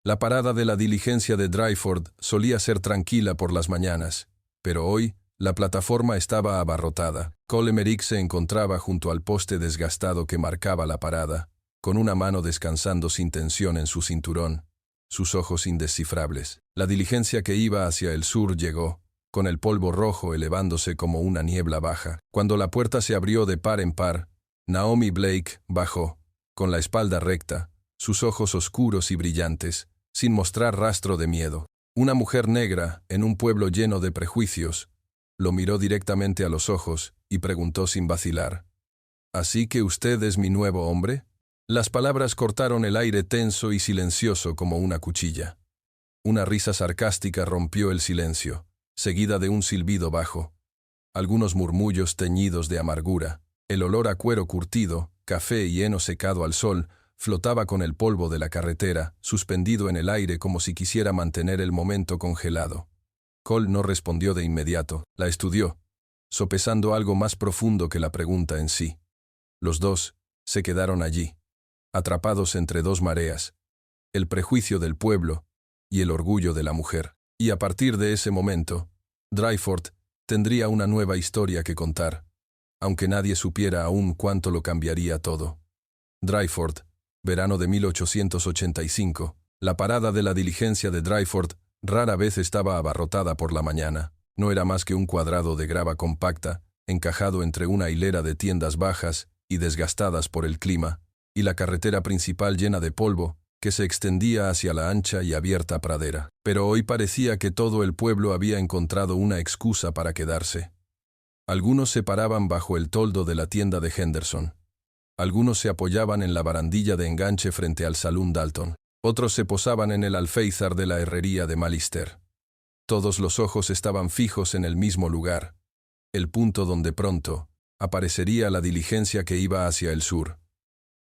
La parada de la diligencia de Dryford solía ser tranquila por las mañanas, pero hoy la plataforma estaba abarrotada. Cole Emerick se encontraba junto al poste desgastado que marcaba la parada, con una mano descansando sin tensión en su cinturón, sus ojos indescifrables. La diligencia que iba hacia el sur llegó, con el polvo rojo elevándose como una niebla baja. Cuando la puerta se abrió de par en par, Naomi Blake bajó, con la espalda recta, sus ojos oscuros y brillantes, sin mostrar rastro de miedo. Una mujer negra, en un pueblo lleno de prejuicios, lo miró directamente a los ojos y preguntó sin vacilar: ¿Así que usted es mi nuevo hombre? Las palabras cortaron el aire tenso y silencioso como una cuchilla. Una risa sarcástica rompió el silencio, seguida de un silbido bajo. Algunos murmullos teñidos de amargura. El olor a cuero curtido, café y heno secado al sol, flotaba con el polvo de la carretera, suspendido en el aire como si quisiera mantener el momento congelado. Cole no respondió de inmediato, la estudió, sopesando algo más profundo que la pregunta en sí. Los dos se quedaron allí, atrapados entre dos mareas, el prejuicio del pueblo y el orgullo de la mujer. Y a partir de ese momento, Dryford tendría una nueva historia que contar, aunque nadie supiera aún cuánto lo cambiaría todo. Dryford, verano de 1885. La parada de la diligencia de Dryford rara vez estaba abarrotada por la mañana. No era más que un cuadrado de grava compacta, encajado entre una hilera de tiendas bajas y desgastadas por el clima, y la carretera principal llena de polvo, que se extendía hacia la ancha y abierta pradera. Pero hoy parecía que todo el pueblo había encontrado una excusa para quedarse. Algunos se paraban bajo el toldo de la tienda de Henderson. Algunos se apoyaban en la barandilla de enganche frente al Saloon Dalton. Otros se posaban en el alféizar de la herrería de Malister. Todos los ojos estaban fijos en el mismo lugar, el punto donde pronto aparecería la diligencia que iba hacia el sur.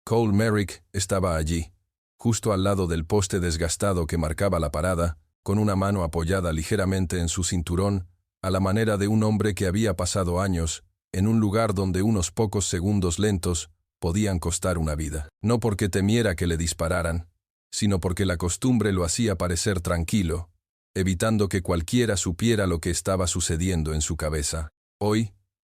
Cole Merrick estaba allí, justo al lado del poste desgastado que marcaba la parada, con una mano apoyada ligeramente en su cinturón, a la manera de un hombre que había pasado años en un lugar donde unos pocos segundos lentos podían costar una vida. No porque temiera que le dispararan, sino porque la costumbre lo hacía parecer tranquilo, evitando que cualquiera supiera lo que estaba sucediendo en su cabeza. Hoy,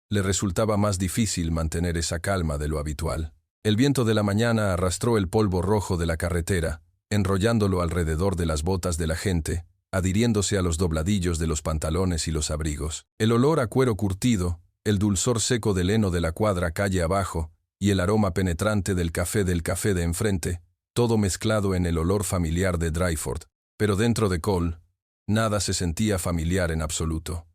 le resultaba más difícil mantener esa calma de lo habitual. El viento de la mañana arrastró el polvo rojo de la carretera, enrollándolo alrededor de las botas de la gente, adhiriéndose a los dobladillos de los pantalones y los abrigos. El olor a cuero curtido, el dulzor seco del heno de la cuadra calle abajo y el aroma penetrante del café de enfrente, todo mezclado en el olor familiar de Dryford. Pero dentro de Cole, nada se sentía familiar en absoluto.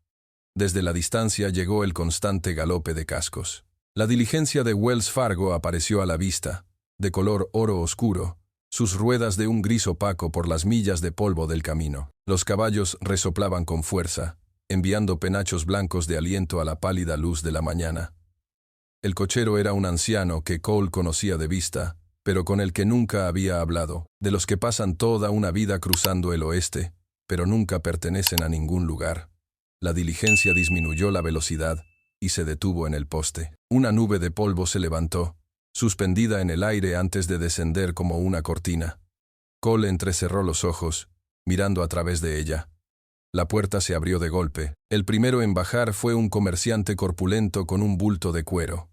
Desde la distancia llegó el constante galope de cascos. La diligencia de Wells Fargo apareció a la vista, de color oro oscuro, sus ruedas de un gris opaco por las millas de polvo del camino. Los caballos resoplaban con fuerza, enviando penachos blancos de aliento a la pálida luz de la mañana. El cochero era un anciano que Cole conocía de vista, pero con el que nunca había hablado, de los que pasan toda una vida cruzando el oeste, pero nunca pertenecen a ningún lugar. La diligencia disminuyó la velocidad y se detuvo en el poste. Una nube de polvo se levantó, suspendida en el aire antes de descender como una cortina. Cole entrecerró los ojos, mirando a través de ella. La puerta se abrió de golpe. El primero en bajar fue un comerciante corpulento con un bulto de cuero.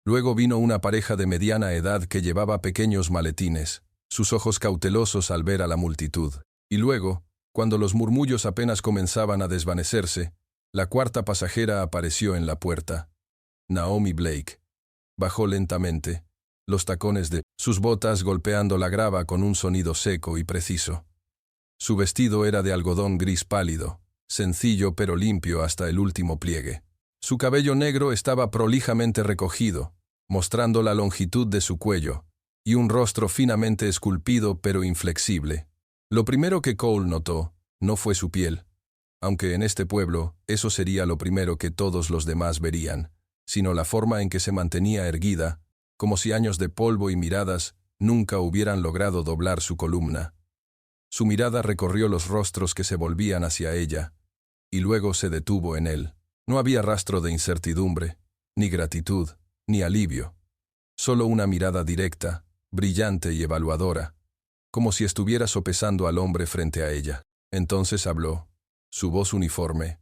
Luego vino una pareja de mediana edad que llevaba pequeños maletines, sus ojos cautelosos al ver a la multitud. Y luego, cuando los murmullos apenas comenzaban a desvanecerse, la cuarta pasajera apareció en la puerta. Naomi Blake. Bajó lentamente, los tacones de sus botas golpeando la grava con un sonido seco y preciso. Su vestido era de algodón gris pálido, sencillo pero limpio hasta el último pliegue. Su cabello negro estaba prolijamente recogido, mostrando la longitud de su cuello, y un rostro finamente esculpido pero inflexible. Lo primero que Cole notó no fue su piel, aunque en este pueblo eso sería lo primero que todos los demás verían, sino la forma en que se mantenía erguida, como si años de polvo y miradas nunca hubieran logrado doblar su columna. Su mirada recorrió los rostros que se volvían hacia ella, y luego se detuvo en él. No había rastro de incertidumbre, ni gratitud, ni alivio. Solo una mirada directa, brillante y evaluadora. como si estuviera sopesando al hombre frente a ella. Entonces habló, su voz uniforme,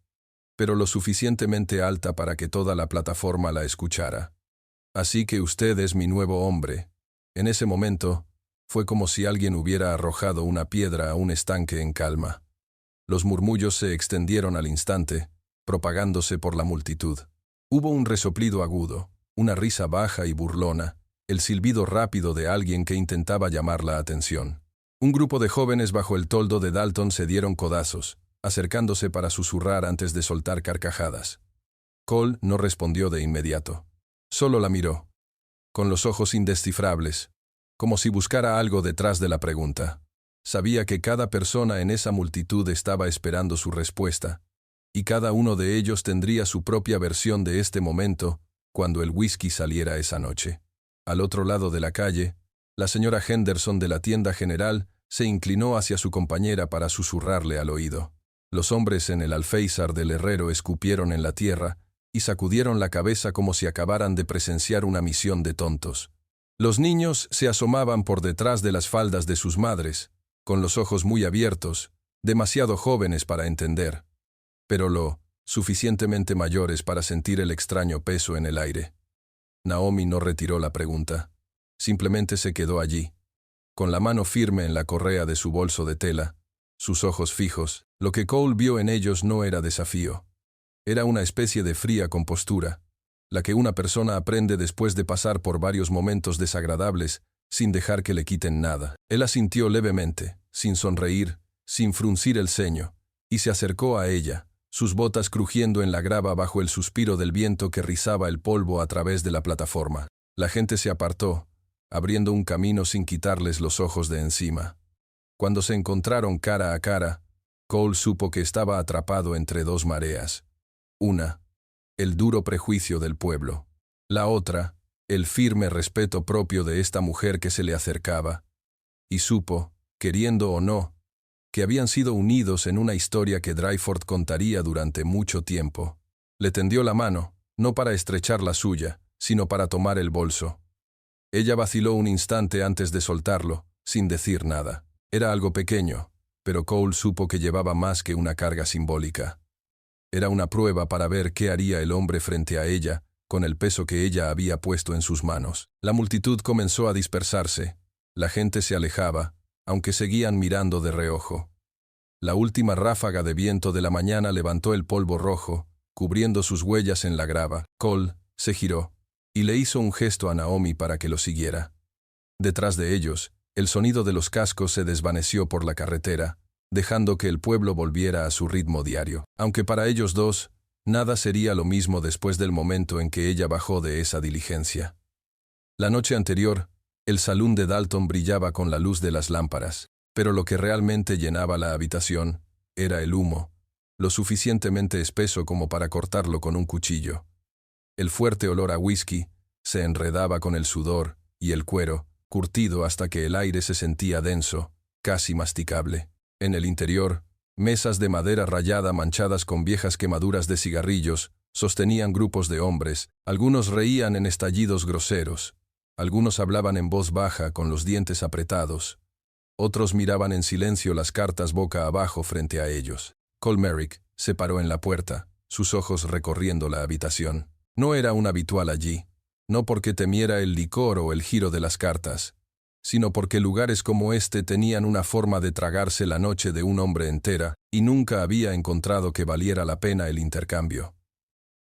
pero lo suficientemente alta para que toda la plataforma la escuchara. Así que usted es mi nuevo hombre. En ese momento, fue como si alguien hubiera arrojado una piedra a un estanque en calma. Los murmullos se extendieron al instante, propagándose por la multitud. Hubo un resoplido agudo, una risa baja y burlona, el silbido rápido de alguien que intentaba llamar la atención. Un grupo de jóvenes bajo el toldo de Dalton se dieron codazos, acercándose para susurrar antes de soltar carcajadas. Cole no respondió de inmediato. Solo la miró, con los ojos indescifrables, como si buscara algo detrás de la pregunta. Sabía que cada persona en esa multitud estaba esperando su respuesta, y cada uno de ellos tendría su propia versión de este momento cuando el whisky saliera esa noche. Al otro lado de la calle, la señora Henderson de la tienda general se inclinó hacia su compañera para susurrarle al oído. Los hombres en el alféizar del herrero escupieron en la tierra y sacudieron la cabeza como si acabaran de presenciar una misión de tontos. Los niños se asomaban por detrás de las faldas de sus madres, con los ojos muy abiertos, demasiado jóvenes para entender, pero lo suficientemente mayores para sentir el extraño peso en el aire. Naomi no retiró la pregunta. Simplemente se quedó allí, con la mano firme en la correa de su bolso de tela, sus ojos fijos. Lo que Cole vio en ellos no era desafío. Era una especie de fría compostura, la que una persona aprende después de pasar por varios momentos desagradables sin dejar que le quiten nada. Él asintió levemente, sin sonreír, sin fruncir el ceño, y se acercó a ella, sus botas crujiendo en la grava bajo el suspiro del viento que rizaba el polvo a través de la plataforma. La gente se apartó, abriendo un camino sin quitarles los ojos de encima. Cuando se encontraron cara a cara, Cole supo que estaba atrapado entre dos mareas. Una, el duro prejuicio del pueblo. La otra, el firme respeto propio de esta mujer que se le acercaba. Y supo, queriendo o no, que habían sido unidos en una historia que Dryford contaría durante mucho tiempo. Le tendió la mano, no para estrechar la suya, sino para tomar el bolso. Ella vaciló un instante antes de soltarlo, sin decir nada. Era algo pequeño, pero Cole supo que llevaba más que una carga simbólica. Era una prueba para ver qué haría el hombre frente a ella, con el peso que ella había puesto en sus manos. La multitud comenzó a dispersarse. La gente se alejaba, aunque seguían mirando de reojo. La última ráfaga de viento de la mañana levantó el polvo rojo, cubriendo sus huellas en la grava. Cole se giró y le hizo un gesto a Naomi para que lo siguiera. Detrás de ellos, el sonido de los cascos se desvaneció por la carretera, dejando que el pueblo volviera a su ritmo diario. Aunque para ellos dos, nada sería lo mismo después del momento en que ella bajó de esa diligencia. La noche anterior, el salón de Dalton brillaba con la luz de las lámparas, pero lo que realmente llenaba la habitación era el humo, lo suficientemente espeso como para cortarlo con un cuchillo. El fuerte olor a whisky se enredaba con el sudor y el cuero, curtido hasta que el aire se sentía denso, casi masticable. En el interior, mesas de madera rayada manchadas con viejas quemaduras de cigarrillos sostenían grupos de hombres. Algunos reían en estallidos groseros, algunos hablaban en voz baja con los dientes apretados, otros miraban en silencio las cartas boca abajo frente a ellos. Cole Merrick se paró en la puerta, sus ojos recorriendo la habitación. No era un habitual allí, no porque temiera el licor o el giro de las cartas, sino porque lugares como este tenían una forma de tragarse la noche de un hombre entera, y nunca había encontrado que valiera la pena el intercambio.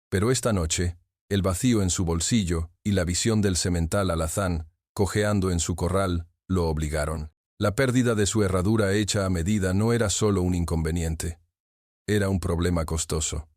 Pero esta noche, el vacío en su bolsillo y la visión del semental alazán, cojeando en su corral, lo obligaron. La pérdida de su herradura hecha a medida no era solo un inconveniente, era un problema costoso.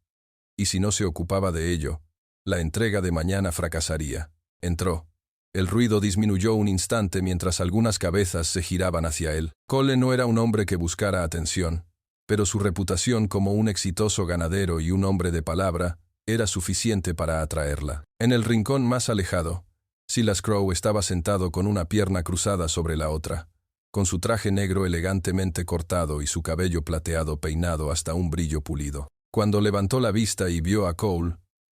Y si no se ocupaba de ello, la entrega de mañana fracasaría. Entró. El ruido disminuyó un instante mientras algunas cabezas se giraban hacia él. Cole no era un hombre que buscara atención, pero su reputación como un exitoso ganadero y un hombre de palabra era suficiente para atraerla. En el rincón más alejado, Silas Crowe estaba sentado con una pierna cruzada sobre la otra, con su traje negro elegantemente cortado y su cabello plateado peinado hasta un brillo pulido. Cuando levantó la vista y vio a Cole,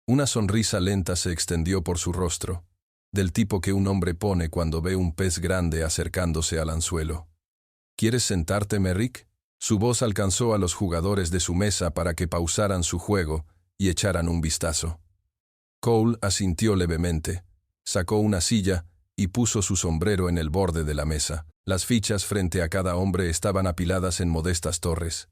una sonrisa lenta se extendió por su rostro, del tipo que un hombre pone cuando ve un pez grande acercándose al anzuelo. ¿Quieres sentarte, Merrick? Su voz alcanzó a los jugadores de su mesa para que pausaran su juego y echaran un vistazo. Cole asintió levemente, sacó una silla y puso su sombrero en el borde de la mesa. Las fichas frente a cada hombre estaban apiladas en modestas torres.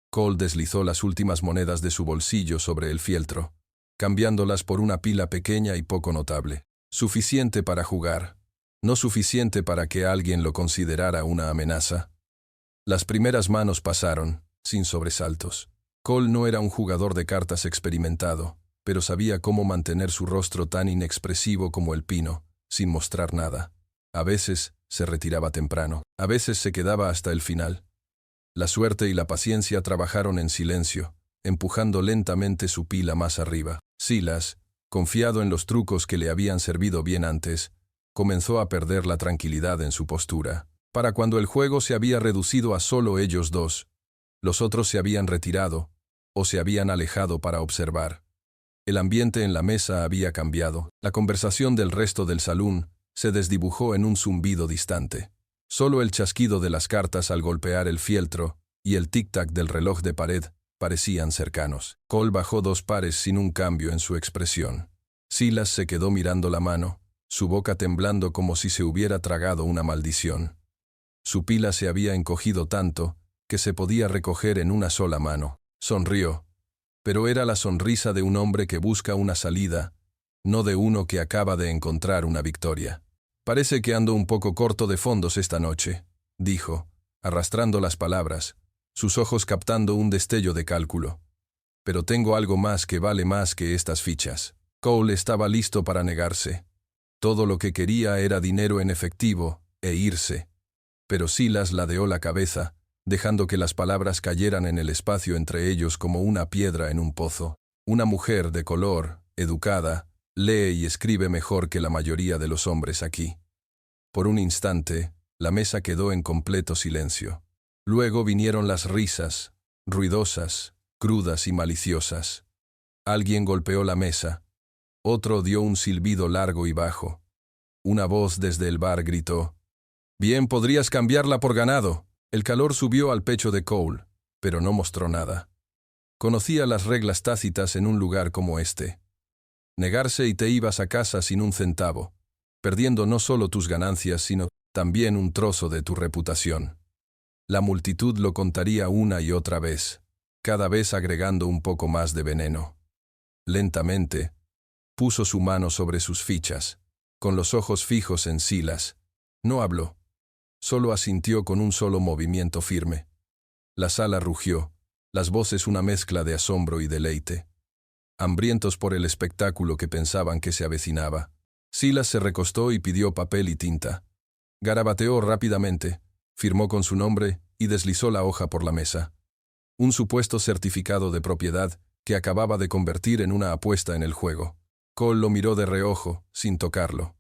Cole deslizó las últimas monedas de su bolsillo sobre el fieltro, cambiándolas por una pila pequeña y poco notable. Suficiente para jugar, no suficiente para que alguien lo considerara una amenaza. Las primeras manos pasaron, sin sobresaltos. Cole no era un jugador de cartas experimentado, pero sabía cómo mantener su rostro tan inexpresivo como el pino, sin mostrar nada. A veces se retiraba temprano, a veces se quedaba hasta el final. La suerte y la paciencia trabajaron en silencio, empujando lentamente su pila más arriba. Silas, confiado en los trucos que le habían servido bien antes, comenzó a perder la tranquilidad en su postura. Para cuando el juego se había reducido a solo ellos dos, los otros se habían retirado o se habían alejado para observar. El ambiente en la mesa había cambiado. La conversación del resto del salón se desdibujó en un zumbido distante. Solo el chasquido de las cartas al golpear el fieltro y el tic-tac del reloj de pared parecían cercanos. Cole bajó 2 pares sin un cambio en su expresión. Silas se quedó mirando la mano, su boca temblando como si se hubiera tragado una maldición. Su pila se había encogido tanto que se podía recoger en una sola mano. Sonrió, pero era la sonrisa de un hombre que busca una salida, no de uno que acaba de encontrar una victoria. «Parece que ando un poco corto de fondos esta noche», dijo, arrastrando las palabras, sus ojos captando un destello de cálculo. «Pero tengo algo más que vale más que estas fichas». Cole estaba listo para negarse. Todo lo que quería era dinero en efectivo e irse. Pero Silas ladeó la cabeza, dejando que las palabras cayeran en el espacio entre ellos como una piedra en un pozo. Una mujer de color, educada, lee y escribe mejor que la mayoría de los hombres aquí. Por un instante, la mesa quedó en completo silencio. Luego vinieron las risas, ruidosas, crudas y maliciosas. Alguien golpeó la mesa. Otro dio un silbido largo y bajo. Una voz desde el bar gritó: «Bien, podrías cambiarla por ganado». El calor subió al pecho de Cole, pero no mostró nada. Conocía las reglas tácitas en un lugar como este. Negarse y te ibas a casa sin un centavo, perdiendo no solo tus ganancias, sino también un trozo de tu reputación. La multitud lo contaría una y otra vez, cada vez agregando un poco más de veneno. Lentamente, puso su mano sobre sus fichas, con los ojos fijos en Silas. No habló. Solo asintió con un solo movimiento firme. La sala rugió, las voces una mezcla de asombro y deleite. Hambrientos por el espectáculo que pensaban que se avecinaba, Silas se recostó y pidió papel y tinta. Garabateó rápidamente, firmó con su nombre y deslizó la hoja por la mesa. Un supuesto certificado de propiedad que acababa de convertir en una apuesta en el juego. Cole lo miró de reojo, sin tocarlo.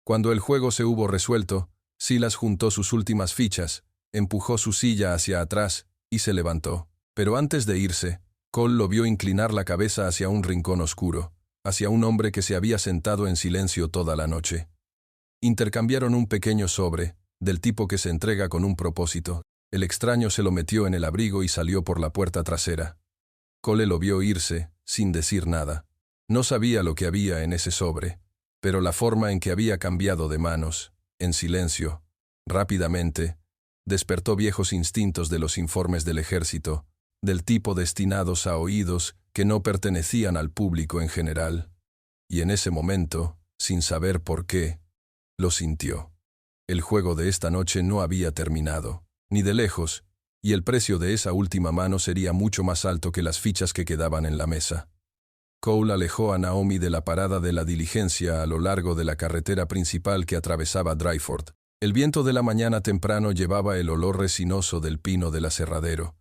Cuando el juego se hubo resuelto, Silas juntó sus últimas fichas, empujó su silla hacia atrás y se levantó. Pero antes de irse, Cole lo vio inclinar la cabeza hacia un rincón oscuro, hacia un hombre que se había sentado en silencio toda la noche. Intercambiaron un pequeño sobre, del tipo que se entrega con un propósito. El extraño se lo metió en el abrigo y salió por la puerta trasera. Cole lo vio irse, sin decir nada. No sabía lo que había en ese sobre, pero la forma en que había cambiado de manos, en silencio, rápidamente, despertó viejos instintos de los informes del ejército, del tipo destinados a oídos que no pertenecían al público en general. Y en ese momento, sin saber por qué, lo sintió. El juego de esta noche no había terminado, ni de lejos, y el precio de esa última mano sería mucho más alto que las fichas que quedaban en la mesa. Cole alejó a Naomi de la parada de la diligencia a lo largo de la carretera principal que atravesaba Dryford. El viento de la mañana temprano llevaba el olor resinoso del pino del aserradero,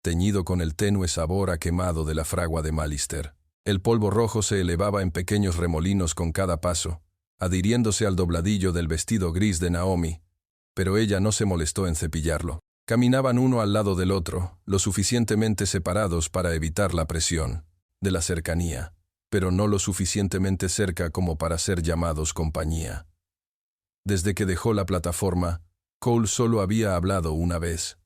teñido con el tenue sabor a quemado de la fragua de Malister. El polvo rojo se elevaba en pequeños remolinos con cada paso, adhiriéndose al dobladillo del vestido gris de Naomi, pero ella no se molestó en cepillarlo. Caminaban uno al lado del otro, lo suficientemente separados para evitar la presión de la cercanía, pero no lo suficientemente cerca como para ser llamados compañía. Desde que dejó la plataforma, Cole solo había hablado una vez.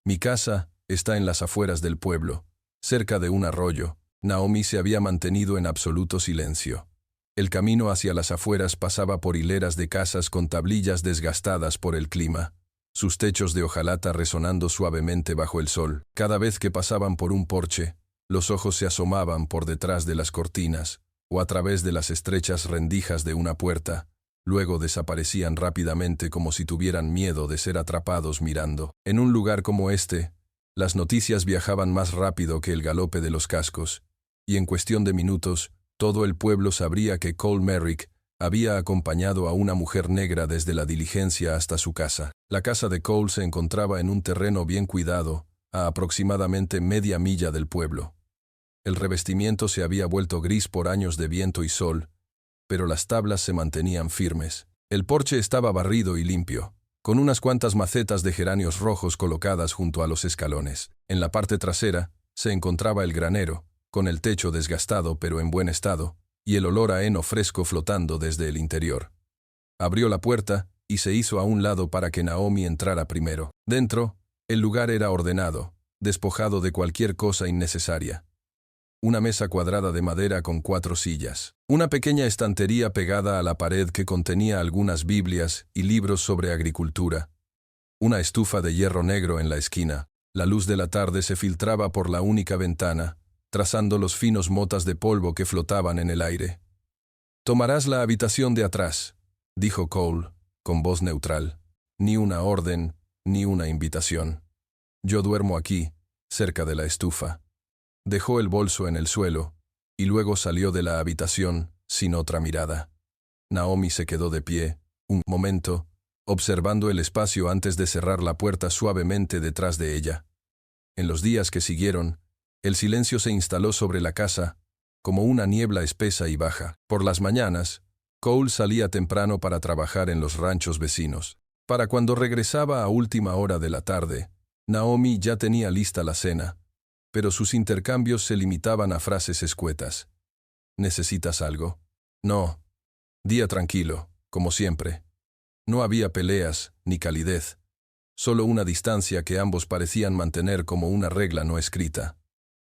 Mi casa está en las afueras del pueblo, cerca de un arroyo. Naomi se había mantenido en absoluto silencio. El camino hacia las afueras pasaba por hileras de casas con tablillas desgastadas por el clima, sus techos de hojalata resonando suavemente bajo el sol. Cada vez que pasaban por un porche, los ojos se asomaban por detrás de las cortinas o a través de las estrechas rendijas de una puerta. Luego desaparecían rápidamente como si tuvieran miedo de ser atrapados mirando. En un lugar como este, las noticias viajaban más rápido que el galope de los cascos, y en cuestión de minutos, todo el pueblo sabría que Cole Merrick había acompañado a una mujer negra desde la diligencia hasta su casa. La casa de Cole se encontraba en un terreno bien cuidado, a aproximadamente media milla del pueblo. El revestimiento se había vuelto gris por años de viento y sol, pero las tablas se mantenían firmes. El porche estaba barrido y limpio, con unas cuantas macetas de geranios rojos colocadas junto a los escalones. En la parte trasera se encontraba el granero, con el techo desgastado pero en buen estado, y el olor a heno fresco flotando desde el interior. Abrió la puerta y se hizo a un lado para que Naomi entrara primero. Dentro, el lugar era ordenado, despojado de cualquier cosa innecesaria. Una mesa cuadrada de madera con 4 sillas. Una pequeña estantería pegada a la pared que contenía algunas Biblias y libros sobre agricultura. Una estufa de hierro negro en la esquina. La luz de la tarde se filtraba por la única ventana, trazando los finos motas de polvo que flotaban en el aire. «Tomarás la habitación de atrás», dijo Cole, con voz neutral. Ni una orden, ni una invitación. «Yo duermo aquí, cerca de la estufa». Dejó el bolso en el suelo, y luego salió de la habitación, sin otra mirada. Naomi se quedó de pie, un momento, observando el espacio antes de cerrar la puerta suavemente detrás de ella. En los días que siguieron, el silencio se instaló sobre la casa, como una niebla espesa y baja. Por las mañanas, Cole salía temprano para trabajar en los ranchos vecinos. Para cuando regresaba a última hora de la tarde, Naomi ya tenía lista la cena, pero sus intercambios se limitaban a frases escuetas. ¿Necesitas algo? No. Día tranquilo, como siempre. No había peleas, ni calidez, solo una distancia que ambos parecían mantener como una regla no escrita.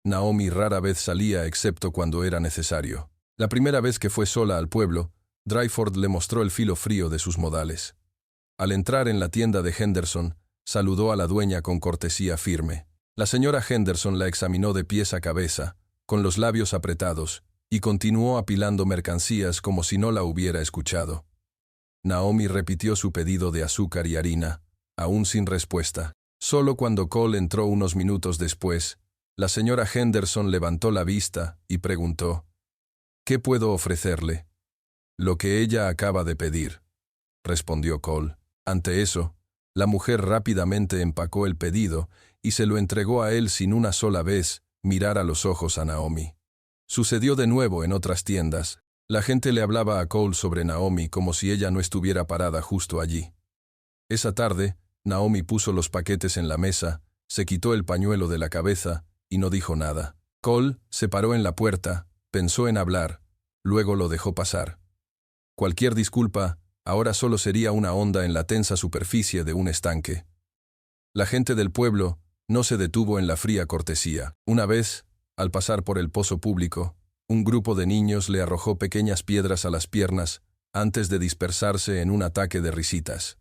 Naomi rara vez salía excepto cuando era necesario. La primera vez que fue sola al pueblo, Dryford le mostró el filo frío de sus modales. Al entrar en la tienda de Henderson, saludó a la dueña con cortesía firme. La señora Henderson la examinó de pies a cabeza, con los labios apretados, y continuó apilando mercancías como si no la hubiera escuchado. Naomi repitió su pedido de azúcar y harina, aún sin respuesta. Solo cuando Cole entró unos minutos después, la señora Henderson levantó la vista y preguntó: «¿Qué puedo ofrecerle?» «Lo que ella acaba de pedir», respondió Cole. Ante eso, la mujer rápidamente empacó el pedido y se lo entregó a él sin una sola vez mirar a los ojos a Naomi. Sucedió de nuevo en otras tiendas. La gente le hablaba a Cole sobre Naomi como si ella no estuviera parada justo allí. Esa tarde, Naomi puso los paquetes en la mesa, se quitó el pañuelo de la cabeza y no dijo nada. Cole se paró en la puerta, pensó en hablar, luego lo dejó pasar. Cualquier disculpa ahora solo sería una onda en la tensa superficie de un estanque. La gente del pueblo no se detuvo en la fría cortesía. Una vez, al pasar por el pozo público, un grupo de niños le arrojó pequeñas piedras a las piernas antes de dispersarse en un ataque de risitas.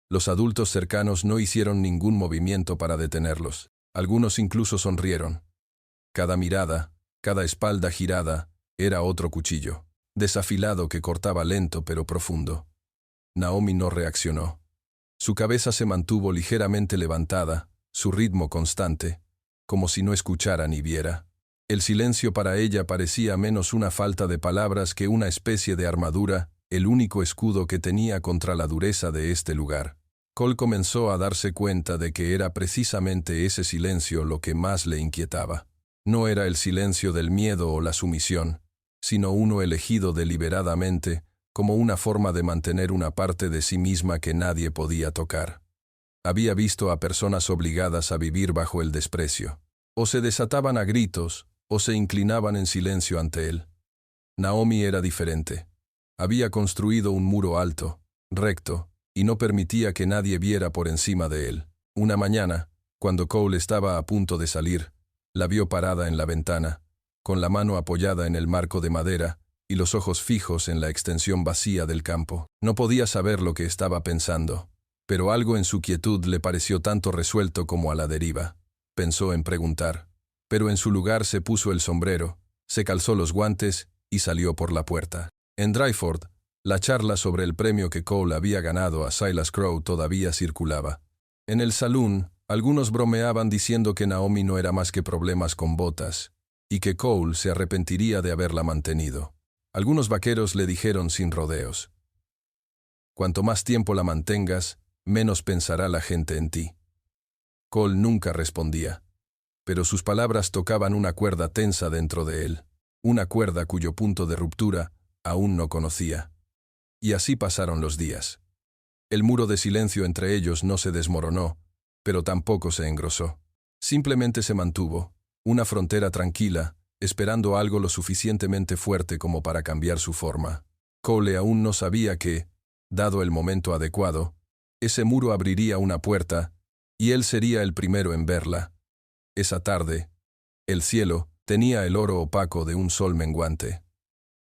Los adultos cercanos no hicieron ningún movimiento para detenerlos. Algunos incluso sonrieron. Cada mirada, cada espalda girada, era otro cuchillo, desafilado que cortaba lento pero profundo. Naomi no reaccionó. Su cabeza se mantuvo ligeramente levantada, su ritmo constante, como si no escuchara ni viera. El silencio para ella parecía menos una falta de palabras que una especie de armadura, el único escudo que tenía contra la dureza de este lugar. Cole comenzó a darse cuenta de que era precisamente ese silencio lo que más le inquietaba. No era el silencio del miedo o la sumisión, sino uno elegido deliberadamente como una forma de mantener una parte de sí misma que nadie podía tocar. Había visto a personas obligadas a vivir bajo el desprecio. O se desataban a gritos, o se inclinaban en silencio ante él. Naomi era diferente. Había construido un muro alto, recto, y no permitía que nadie viera por encima de él. Una mañana, cuando Cole estaba a punto de salir, la vio parada en la ventana, con la mano apoyada en el marco de madera y los ojos fijos en la extensión vacía del campo. No podía saber lo que estaba pensando, pero algo en su quietud le pareció tanto resuelto como a la deriva. Pensó en preguntar, pero en su lugar se puso el sombrero, se calzó los guantes y salió por la puerta. En Dryford, la charla sobre el premio que Cole había ganado a Silas Crowe todavía circulaba. En el salón, algunos bromeaban diciendo que Naomi no era más que problemas con botas, y que Cole se arrepentiría de haberla mantenido. Algunos vaqueros le dijeron sin rodeos: «Cuanto más tiempo la mantengas, menos pensará la gente en ti». Cole nunca respondía, pero sus palabras tocaban una cuerda tensa dentro de él, una cuerda cuyo punto de ruptura aún no conocía. Y así pasaron los días. El muro de silencio entre ellos no se desmoronó, pero tampoco se engrosó. Simplemente se mantuvo, una frontera tranquila, esperando algo lo suficientemente fuerte como para cambiar su forma. Cole aún no sabía que, dado el momento adecuado, ese muro abriría una puerta, y él sería el primero en verla. Esa tarde, el cielo tenía el oro opaco de un sol menguante.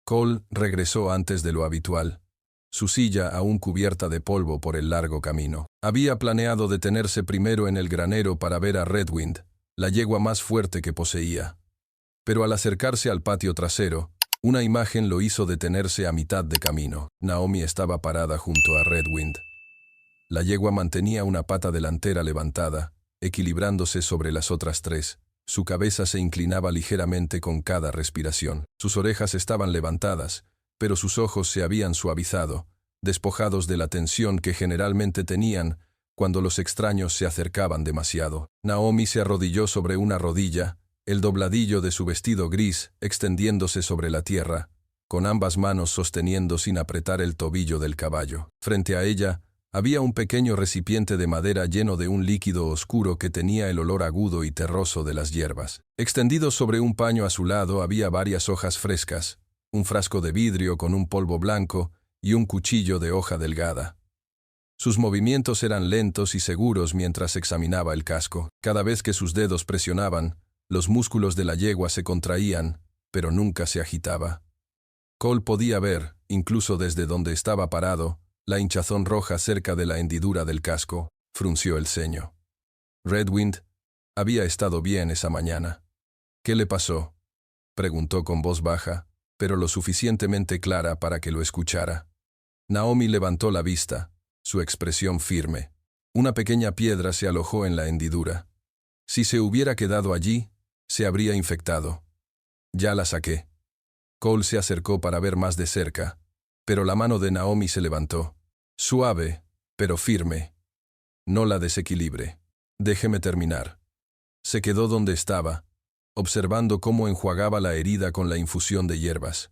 Cole regresó antes de lo habitual, su silla aún cubierta de polvo por el largo camino. Había planeado detenerse primero en el granero para ver a Redwind, la yegua más fuerte que poseía. Pero al acercarse al patio trasero, una imagen lo hizo detenerse a mitad de camino. Naomi estaba parada junto a Redwind. La yegua mantenía una pata delantera levantada, equilibrándose sobre las otras tres. Su cabeza se inclinaba ligeramente con cada respiración. Sus orejas estaban levantadas, pero sus ojos se habían suavizado, despojados de la tensión que generalmente tenían cuando los extraños se acercaban demasiado. Naomi se arrodilló sobre una rodilla, el dobladillo de su vestido gris extendiéndose sobre la tierra, con ambas manos sosteniendo sin apretar el tobillo del caballo. Frente a ella, había un pequeño recipiente de madera lleno de un líquido oscuro que tenía el olor agudo y terroso de las hierbas. Extendido sobre un paño a su lado había varias hojas frescas, un frasco de vidrio con un polvo blanco y un cuchillo de hoja delgada. Sus movimientos eran lentos y seguros mientras examinaba el casco. Cada vez que sus dedos presionaban, los músculos de la yegua se contraían, pero nunca se agitaba. Cole podía ver, incluso desde donde estaba parado, la hinchazón roja cerca de la hendidura del casco. Frunció el ceño. Redwind había estado bien esa mañana. «¿Qué le pasó?», preguntó con voz baja, pero lo suficientemente clara para que lo escuchara. Naomi levantó la vista, su expresión firme. Una pequeña piedra se alojó en la hendidura. Si se hubiera quedado allí, se habría infectado. «Ya la saqué». Cole se acercó para ver más de cerca, pero la mano de Naomi se levantó. «Suave, pero firme. No la desequilibre. Déjeme terminar». Se quedó donde estaba, observando cómo enjuagaba la herida con la infusión de hierbas.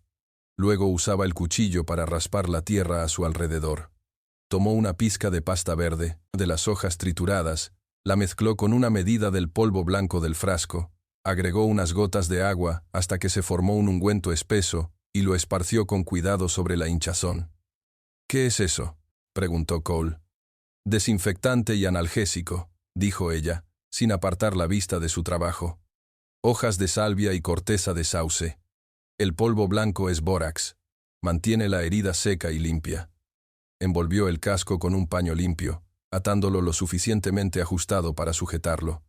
Luego usaba el cuchillo para raspar la tierra a su alrededor. Tomó una pizca de pasta verde, de las hojas trituradas, la mezcló con una medida del polvo blanco del frasco, agregó unas gotas de agua hasta que se formó un ungüento espeso y lo esparció con cuidado sobre la hinchazón. «¿Qué es eso?», preguntó Cole. «Desinfectante y analgésico», dijo ella, sin apartar la vista de su trabajo. «Hojas de salvia y corteza de sauce. El polvo blanco es bórax. Mantiene la herida seca y limpia». Envolvió el casco con un paño limpio, atándolo lo suficientemente ajustado para sujetarlo,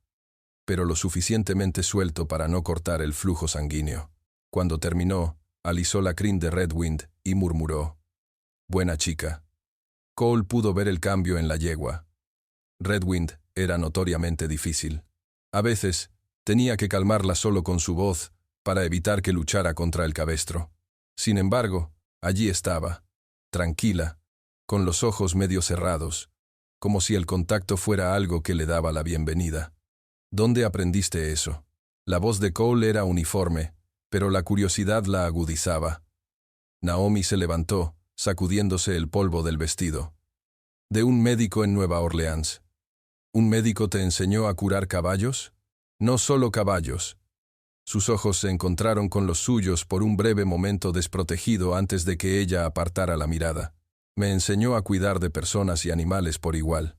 pero lo suficientemente suelto para no cortar el flujo sanguíneo. Cuando terminó, alisó la crin de Redwind y murmuró: «Buena chica». Cole pudo ver el cambio en la yegua. Redwind era notoriamente difícil. A veces, tenía que calmarla solo con su voz para evitar que luchara contra el cabestro. Sin embargo, allí estaba, tranquila, con los ojos medio cerrados, como si el contacto fuera algo que le daba la bienvenida. «¿Dónde aprendiste eso?». La voz de Cole era uniforme, pero la curiosidad la agudizaba. Naomi se levantó, sacudiéndose el polvo del vestido. «De un médico en Nueva Orleans». «¿Un médico te enseñó a curar caballos?». «No solo caballos». Sus ojos se encontraron con los suyos por un breve momento desprotegido antes de que ella apartara la mirada. Me enseñó a cuidar de personas y animales por igual.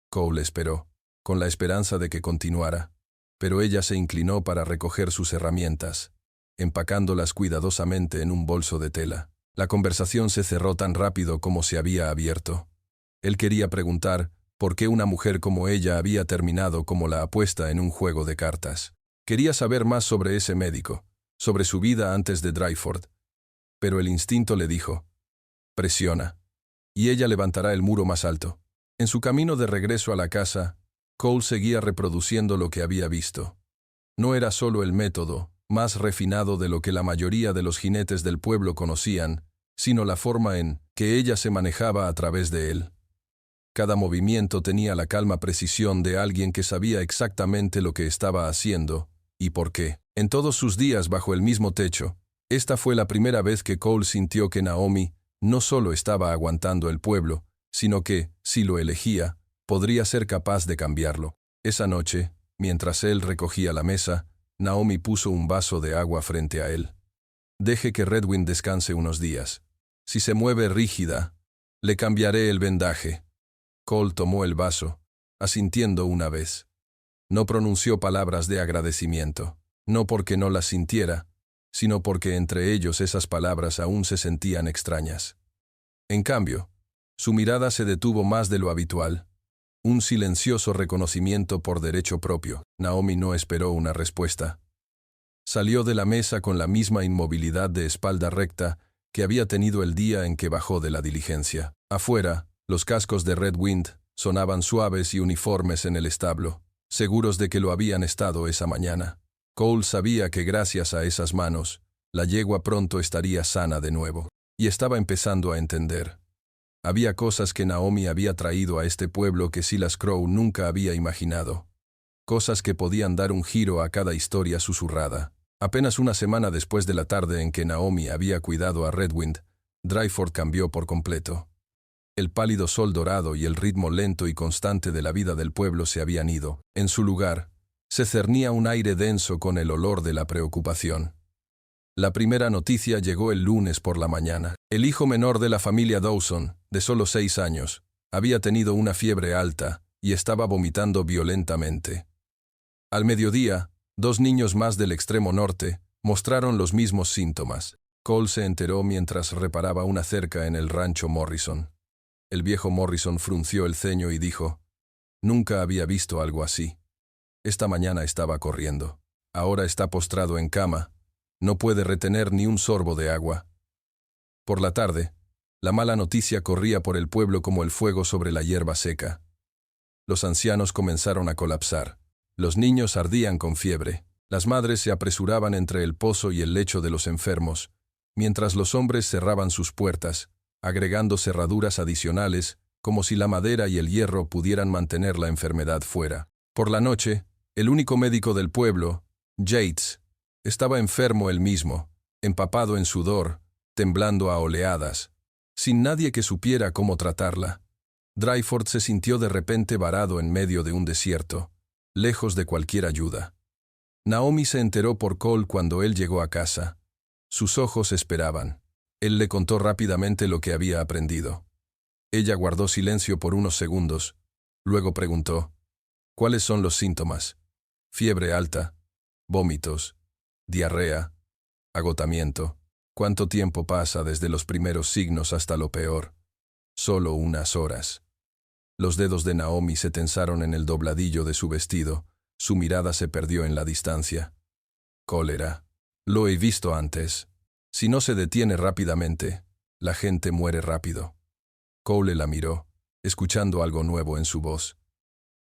Cole esperó, con la esperanza de que continuara, pero ella se inclinó para recoger sus herramientas, empacándolas cuidadosamente en un bolso de tela. La conversación se cerró tan rápido como se había abierto. Él quería preguntar por qué una mujer como ella había terminado como la apuesta en un juego de cartas. Quería saber más sobre ese médico, sobre su vida antes de Dryford. Pero el instinto le dijo, presiona, y ella levantará el muro más alto. En su camino de regreso a la casa, Cole seguía reproduciendo lo que había visto. No era solo el método, más refinado de lo que la mayoría de los jinetes del pueblo conocían, sino la forma en que ella se manejaba a través de él. Cada movimiento tenía la calma precisión de alguien que sabía exactamente lo que estaba haciendo y por qué. En todos sus días bajo el mismo techo, esta fue la primera vez que Cole sintió que Naomi no solo estaba aguantando el pueblo, sino que, si lo elegía, podría ser capaz de cambiarlo. Esa noche, mientras él recogía la mesa, Naomi puso un vaso de agua frente a él. Deje que Redwin descanse unos días. Si se mueve rígida, le cambiaré el vendaje. Cole tomó el vaso, asintiendo una vez. No pronunció palabras de agradecimiento, no porque no las sintiera, sino porque entre ellos esas palabras aún se sentían extrañas. En cambio, su mirada se detuvo más de lo habitual. Un silencioso reconocimiento por derecho propio. Naomi no esperó una respuesta. Salió de la mesa con la misma inmovilidad de espalda recta que había tenido el día en que bajó de la diligencia. Afuera, los cascos de Red Wind sonaban suaves y uniformes en el establo, seguros de que lo habían estado esa mañana. Cole sabía que gracias a esas manos, la yegua pronto estaría sana de nuevo, y estaba empezando a entender. Había cosas que Naomi había traído a este pueblo que Silas Crow nunca había imaginado. Cosas que podían dar un giro a cada historia susurrada. Apenas una semana después de la tarde en que Naomi había cuidado a Redwind, Dryford cambió por completo. El pálido sol dorado y el ritmo lento y constante de la vida del pueblo se habían ido. En su lugar, se cernía un aire denso con el olor de la preocupación. La primera noticia llegó el lunes por la mañana. El hijo menor de la familia Dawson, de solo 6 años, había tenido una fiebre alta y estaba vomitando violentamente. Al mediodía, 2 niños más del extremo norte mostraron los mismos síntomas. Cole se enteró mientras reparaba una cerca en el rancho Morrison. El viejo Morrison frunció el ceño y dijo, «Nunca había visto algo así. Esta mañana estaba corriendo. Ahora está postrado en cama. No puede retener ni un sorbo de agua». Por la tarde, la mala noticia corría por el pueblo como el fuego sobre la hierba seca. Los ancianos comenzaron a colapsar. Los niños ardían con fiebre. Las madres se apresuraban entre el pozo y el lecho de los enfermos, mientras los hombres cerraban sus puertas, agregando cerraduras adicionales, como si la madera y el hierro pudieran mantener la enfermedad fuera. Por la noche, el único médico del pueblo, Yates, estaba enfermo él mismo, empapado en sudor, temblando a oleadas, sin nadie que supiera cómo tratarla. Dryford se sintió de repente varado en medio de un desierto, lejos de cualquier ayuda. Naomi se enteró por Cole cuando él llegó a casa. Sus ojos esperaban. Él le contó rápidamente lo que había aprendido. Ella guardó silencio por unos segundos. Luego preguntó, «¿Cuáles son los síntomas?» «Fiebre alta, vómitos, diarrea, agotamiento». «¿Cuánto tiempo pasa desde los primeros signos hasta lo peor?» «Solo unas horas». Los dedos de Naomi se tensaron en el dobladillo de su vestido. Su mirada se perdió en la distancia. «Cólera. Lo he visto antes. Si no se detiene rápidamente, la gente muere rápido». Cole la miró, escuchando algo nuevo en su voz.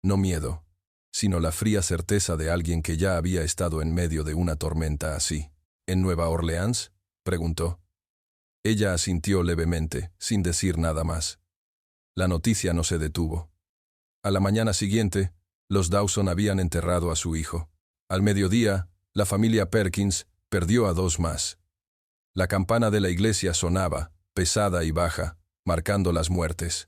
No miedo, sino la fría certeza de alguien que ya había estado en medio de una tormenta así. «¿En Nueva Orleans?», preguntó. Ella asintió levemente, sin decir nada más. La noticia no se detuvo. A la mañana siguiente, los Dawson habían enterrado a su hijo. Al mediodía, la familia Perkins perdió a 2 más. La campana de la iglesia sonaba, pesada y baja, marcando las muertes.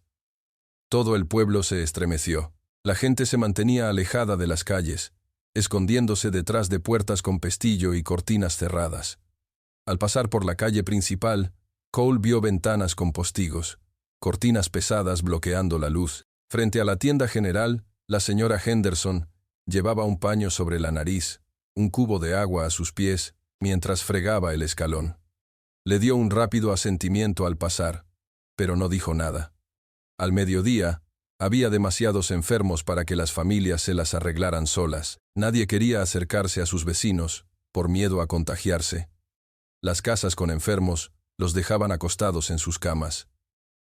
Todo el pueblo se estremeció. La gente se mantenía alejada de las calles, escondiéndose detrás de puertas con pestillo y cortinas cerradas. Al pasar por la calle principal, Cole vio ventanas con postigos. cortinas pesadas bloqueando la luz. Frente a la tienda general, la señora Henderson llevaba un paño sobre la nariz, un cubo de agua a sus pies, mientras fregaba el escalón. Le dio un rápido asentimiento al pasar, pero no dijo nada. Al mediodía, había demasiados enfermos para que las familias se las arreglaran solas. Nadie quería acercarse a sus vecinos, por miedo a contagiarse. Las casas con enfermos los dejaban acostados en sus camas.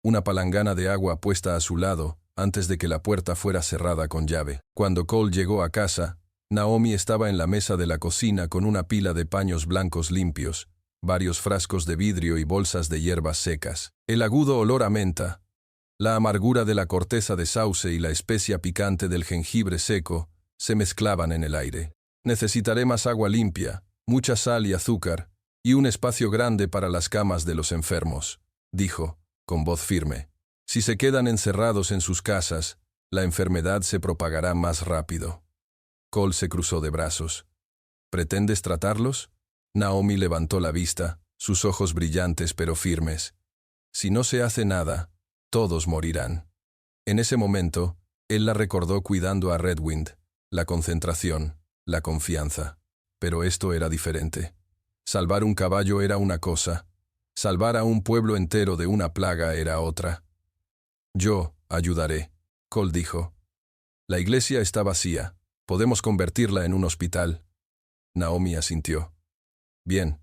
Una palangana de agua puesta a su lado, antes de que la puerta fuera cerrada con llave. Cuando Cole llegó a casa, Naomi estaba en la mesa de la cocina con una pila de paños blancos limpios, varios frascos de vidrio y bolsas de hierbas secas. El agudo olor a menta, la amargura de la corteza de sauce y la especia picante del jengibre seco se mezclaban en el aire. Necesitaré más agua limpia, mucha sal y azúcar, y un espacio grande para las camas de los enfermos, dijo, con voz firme. Si se quedan encerrados en sus casas, la enfermedad se propagará más rápido. Cole se cruzó de brazos. ¿Pretendes tratarlos? Naomi levantó la vista, sus ojos brillantes pero firmes. Si no se hace nada, todos morirán. En ese momento, él la recordó cuidando a Redwind, la concentración, la confianza. Pero esto era diferente. Salvar un caballo era una cosa, salvar a un pueblo entero de una plaga era otra. Yo ayudaré, Cole dijo. La iglesia está vacía, podemos convertirla en un hospital. Naomi asintió. Bien,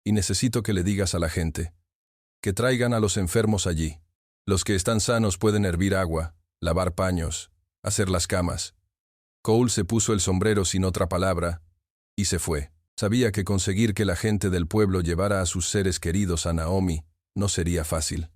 y necesito que le digas a la gente que traigan a los enfermos allí. Los que están sanos pueden hervir agua, lavar paños, hacer las camas. Cole se puso el sombrero sin otra palabra y se fue. Sabía que conseguir que la gente del pueblo llevara a sus seres queridos a Naomi no sería fácil.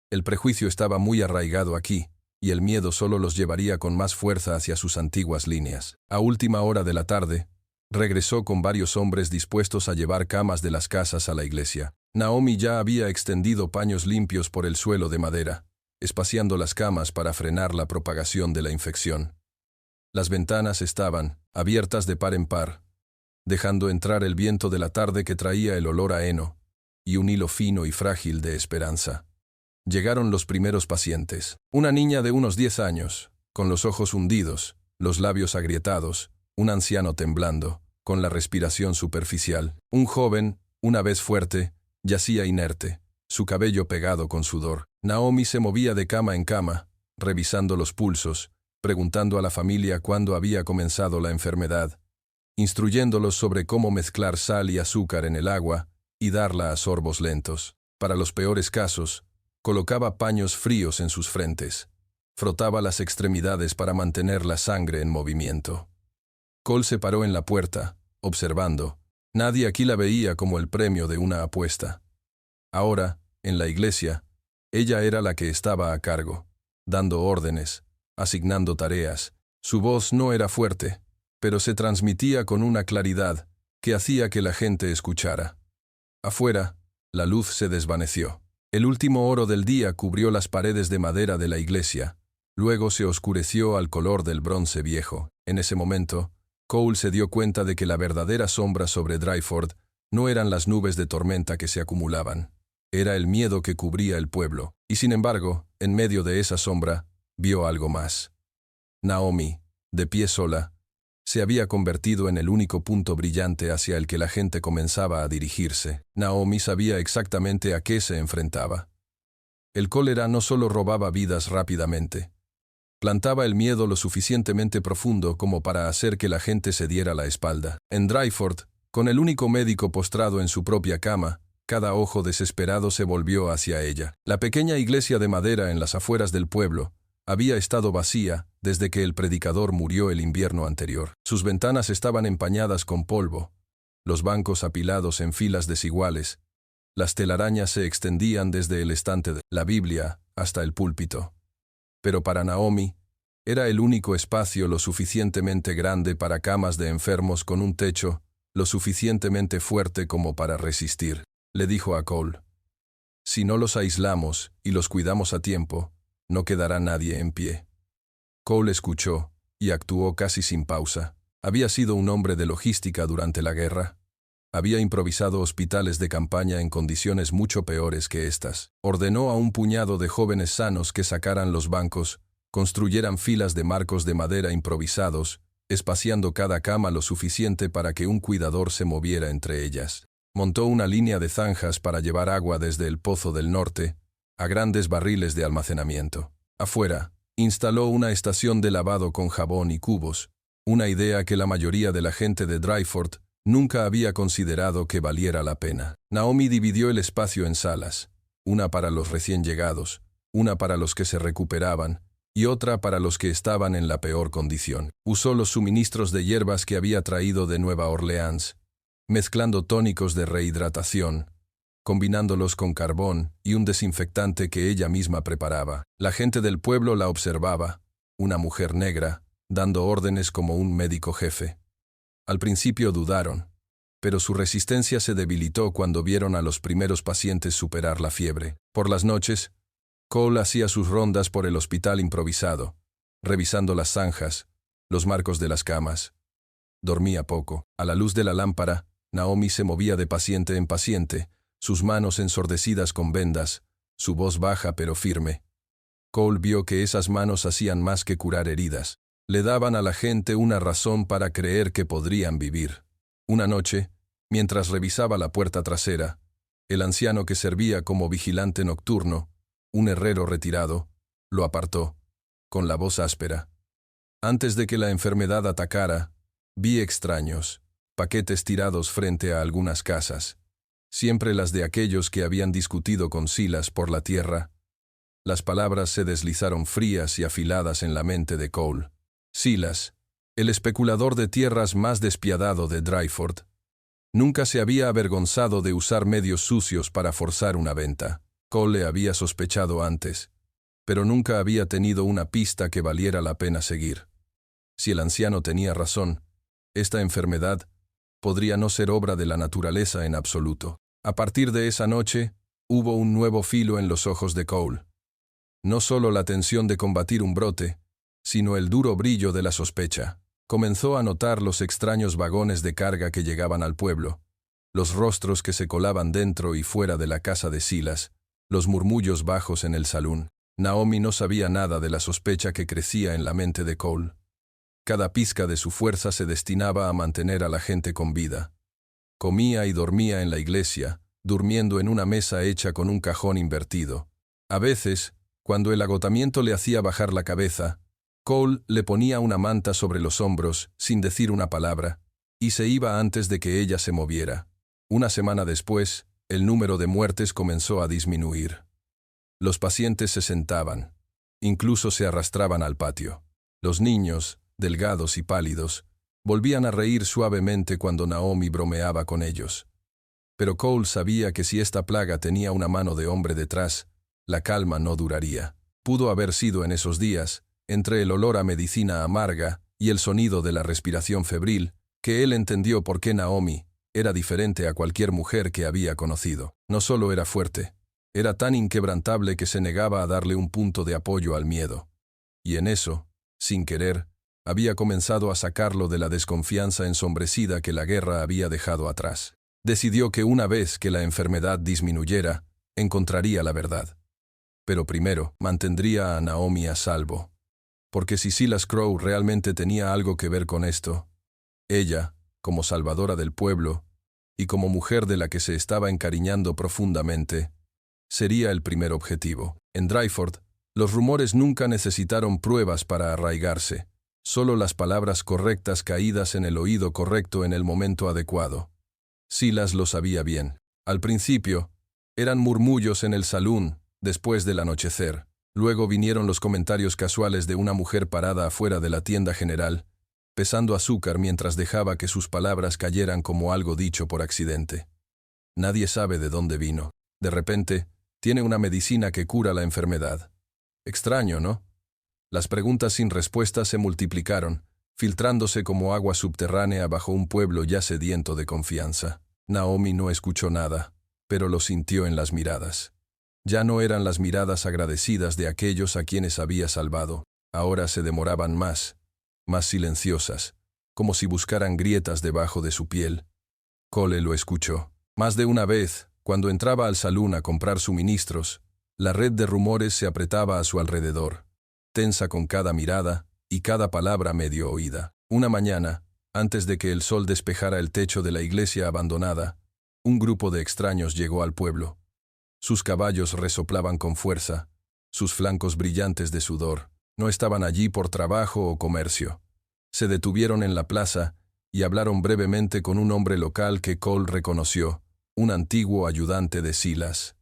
El prejuicio estaba muy arraigado aquí, y el miedo solo los llevaría con más fuerza hacia sus antiguas líneas. A última hora de la tarde, regresó con varios hombres dispuestos a llevar camas de las casas a la iglesia. Naomi ya había extendido paños limpios por el suelo de madera, espaciando las camas para frenar la propagación de la infección. Las ventanas estaban abiertas de par en par, dejando entrar el viento de la tarde que traía el olor a heno y un hilo fino y frágil de esperanza. Llegaron los primeros pacientes. Una niña de unos 10 años, con los ojos hundidos, los labios agrietados, un anciano temblando, con la respiración superficial. Un joven, una vez fuerte, yacía inerte, su cabello pegado con sudor. Naomi se movía de cama en cama, revisando los pulsos, preguntando a la familia cuándo había comenzado la enfermedad, instruyéndolos sobre cómo mezclar sal y azúcar en el agua y darla a sorbos lentos. Para los peores casos, colocaba paños fríos en sus frentes. Frotaba las extremidades para mantener la sangre en movimiento. Cole se paró en la puerta, observando. Nadie aquí la veía como el premio de una apuesta. Ahora, en la iglesia, ella era la que estaba a cargo, dando órdenes, asignando tareas. Su voz no era fuerte, pero se transmitía con una claridad que hacía que la gente escuchara. Afuera, la luz se desvaneció. El último oro del día cubrió las paredes de madera de la iglesia, luego se oscureció al color del bronce viejo. En ese momento, Cole se dio cuenta de que la verdadera sombra sobre Dryford no eran las nubes de tormenta que se acumulaban, era el miedo que cubría el pueblo, y sin embargo, en medio de esa sombra, vio algo más. Naomi, de pie sola, se había convertido en el único punto brillante hacia el que la gente comenzaba a dirigirse. Naomi sabía exactamente a qué se enfrentaba. El cólera no solo robaba vidas rápidamente, plantaba el miedo lo suficientemente profundo como para hacer que la gente se diera la espalda. En Dryford, con el único médico postrado en su propia cama, cada ojo desesperado se volvió hacia ella. La pequeña iglesia de madera en las afueras del pueblo había estado vacía desde que el predicador murió el invierno anterior. Sus ventanas estaban empañadas con polvo, los bancos apilados en filas desiguales, las telarañas se extendían desde el estante de la Biblia hasta el púlpito. Pero para Naomi, era el único espacio lo suficientemente grande para camas de enfermos con un techo lo suficientemente fuerte como para resistir. Le dijo a Cole: si no los aislamos y los cuidamos a tiempo, no quedará nadie en pie. Cole escuchó y actuó casi sin pausa. Había sido un hombre de logística durante la guerra. Había improvisado hospitales de campaña en condiciones mucho peores que estas. Ordenó a un puñado de jóvenes sanos que sacaran los bancos, construyeran filas de marcos de madera improvisados, espaciando cada cama lo suficiente para que un cuidador se moviera entre ellas. Montó una línea de zanjas para llevar agua desde el Pozo del Norte a grandes barriles de almacenamiento. Afuera, instaló una estación de lavado con jabón y cubos, una idea que la mayoría de la gente de Dryford nunca había considerado que valiera la pena. Naomi dividió el espacio en salas, una para los recién llegados, una para los que se recuperaban y otra para los que estaban en la peor condición. Usó los suministros de hierbas que había traído de Nueva Orleans, mezclando tónicos de rehidratación, combinándolos con carbón y un desinfectante que ella misma preparaba. La gente del pueblo la observaba, una mujer negra, dando órdenes como un médico jefe. Al principio dudaron, pero su resistencia se debilitó cuando vieron a los primeros pacientes superar la fiebre. Por las noches, Cole hacía sus rondas por el hospital improvisado, revisando las zanjas, los marcos de las camas. Dormía poco. A la luz de la lámpara, Naomi se movía de paciente en paciente, sus manos ensordecidas con vendas, su voz baja pero firme. Cole vio que esas manos hacían más que curar heridas. Le daban a la gente una razón para creer que podrían vivir. Una noche, mientras revisaba la puerta trasera, el anciano que servía como vigilante nocturno, un herrero retirado, lo apartó, con la voz áspera. Antes de que la enfermedad atacara, vi extraños, paquetes tirados frente a algunas casas, siempre las de aquellos que habían discutido con Silas por la tierra. Las palabras se deslizaron frías y afiladas en la mente de Cole. Silas, el especulador de tierras más despiadado de Dryford, nunca se había avergonzado de usar medios sucios para forzar una venta. Cole le había sospechado antes, pero nunca había tenido una pista que valiera la pena seguir. Si el anciano tenía razón, esta enfermedad podría no ser obra de la naturaleza en absoluto. A partir de esa noche, hubo un nuevo filo en los ojos de Cole. No solo la tensión de combatir un brote, sino el duro brillo de la sospecha. Comenzó a notar los extraños vagones de carga que llegaban al pueblo, los rostros que se colaban dentro y fuera de la casa de Silas, los murmullos bajos en el salón. Naomi no sabía nada de la sospecha que crecía en la mente de Cole. Cada pizca de su fuerza se destinaba a mantener a la gente con vida. Comía y dormía en la iglesia, durmiendo en una mesa hecha con un cajón invertido. A veces, cuando el agotamiento le hacía bajar la cabeza, Cole le ponía una manta sobre los hombros, sin decir una palabra, y se iba antes de que ella se moviera. Una semana después, el número de muertes comenzó a disminuir. Los pacientes se sentaban, incluso se arrastraban al patio. Los niños, delgados y pálidos, volvían a reír suavemente cuando Naomi bromeaba con ellos. Pero Cole sabía que si esta plaga tenía una mano de hombre detrás, la calma no duraría. Pudo haber sido en esos días, entre el olor a medicina amarga y el sonido de la respiración febril, que él entendió por qué Naomi era diferente a cualquier mujer que había conocido. No solo era fuerte, era tan inquebrantable que se negaba a darle un punto de apoyo al miedo. Y en eso, sin querer, había comenzado a sacarlo de la desconfianza ensombrecida que la guerra había dejado atrás. Decidió que una vez que la enfermedad disminuyera, encontraría la verdad. Pero primero, mantendría a Naomi a salvo. Porque si Silas Crowe realmente tenía algo que ver con esto, ella, como salvadora del pueblo, y como mujer de la que se estaba encariñando profundamente, sería el primer objetivo. En Dryford, los rumores nunca necesitaron pruebas para arraigarse, solo las palabras correctas caídas en el oído correcto en el momento adecuado. Silas lo sabía bien. Al principio, eran murmullos en el salón, después del anochecer. Luego vinieron los comentarios casuales de una mujer parada afuera de la tienda general, pesando azúcar mientras dejaba que sus palabras cayeran como algo dicho por accidente. Nadie sabe de dónde vino. De repente, tiene una medicina que cura la enfermedad. Extraño, ¿no? Las preguntas sin respuesta se multiplicaron, filtrándose como agua subterránea bajo un pueblo ya sediento de confianza. Naomi no escuchó nada, pero lo sintió en las miradas. Ya no eran las miradas agradecidas de aquellos a quienes había salvado. Ahora se demoraban más silenciosas, como si buscaran grietas debajo de su piel. Cole lo escuchó. Más de una vez, cuando entraba al salón a comprar suministros, la red de rumores se apretaba a su alrededor, tensa con cada mirada y cada palabra medio oída. Una mañana, antes de que el sol despejara el techo de la iglesia abandonada, un grupo de extraños llegó al pueblo. Sus caballos resoplaban con fuerza, sus flancos brillantes de sudor. No estaban allí por trabajo o comercio. Se detuvieron en la plaza y hablaron brevemente con un hombre local que Cole reconoció, un antiguo ayudante de Silas.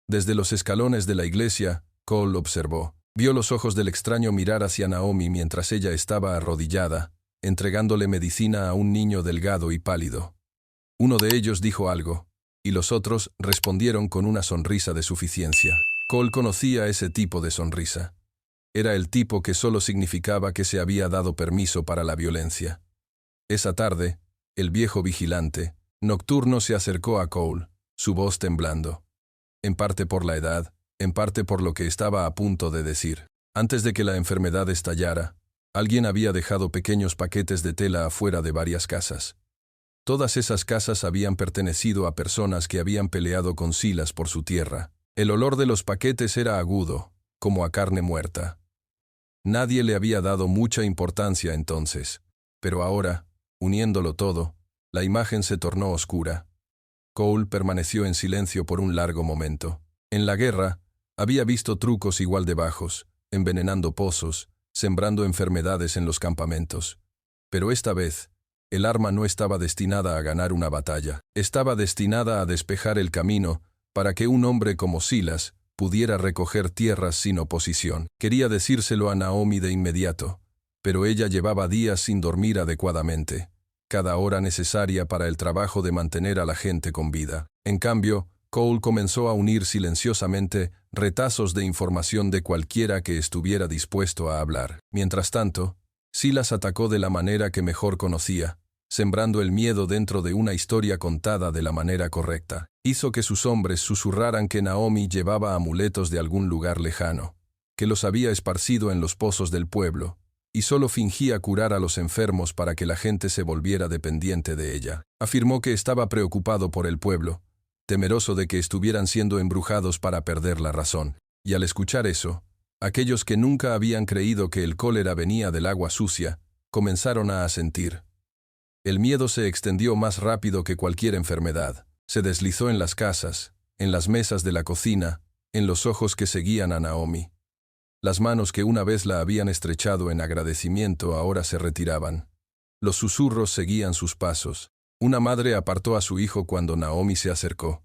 Desde los escalones de la iglesia, Cole observó. Vio los ojos del extraño mirar hacia Naomi mientras ella estaba arrodillada, entregándole medicina a un niño delgado y pálido. Uno de ellos dijo algo, y los otros respondieron con una sonrisa de suficiencia. Cole conocía ese tipo de sonrisa. Era el tipo que solo significaba que se había dado permiso para la violencia. Esa tarde, el viejo vigilante, nocturno, se acercó a Cole, su voz temblando. En parte por la edad, en parte por lo que estaba a punto de decir. Antes de que la enfermedad estallara, alguien había dejado pequeños paquetes de tela afuera de varias casas. Todas esas casas habían pertenecido a personas que habían peleado con Silas por su tierra. El olor de los paquetes era agudo, como a carne muerta. Nadie le había dado mucha importancia entonces, pero ahora, uniéndolo todo, la imagen se tornó oscura. Cole permaneció en silencio por un largo momento. En la guerra, había visto trucos igual de bajos, envenenando pozos, sembrando enfermedades en los campamentos. Pero esta vez, el arma no estaba destinada a ganar una batalla. Estaba destinada a despejar el camino para que un hombre como Silas pudiera recoger tierras sin oposición. Quería decírselo a Naomi de inmediato, pero ella llevaba días sin dormir adecuadamente, cada hora necesaria para el trabajo de mantener a la gente con vida. En cambio, Cole comenzó a unir silenciosamente retazos de información de cualquiera que estuviera dispuesto a hablar. Mientras tanto, Silas atacó de la manera que mejor conocía, sembrando el miedo dentro de una historia contada de la manera correcta. Hizo que sus hombres susurraran que Naomi llevaba amuletos de algún lugar lejano, que los había esparcido en los pozos del pueblo, y solo fingía curar a los enfermos para que la gente se volviera dependiente de ella. Afirmó que estaba preocupado por el pueblo, temeroso de que estuvieran siendo embrujados para perder la razón. Y al escuchar eso, aquellos que nunca habían creído que el cólera venía del agua sucia, comenzaron a asentir. El miedo se extendió más rápido que cualquier enfermedad. Se deslizó en las casas, en las mesas de la cocina, en los ojos que seguían a Naomi. Las manos que una vez la habían estrechado en agradecimiento ahora se retiraban. Los susurros seguían sus pasos. Una madre apartó a su hijo cuando Naomi se acercó.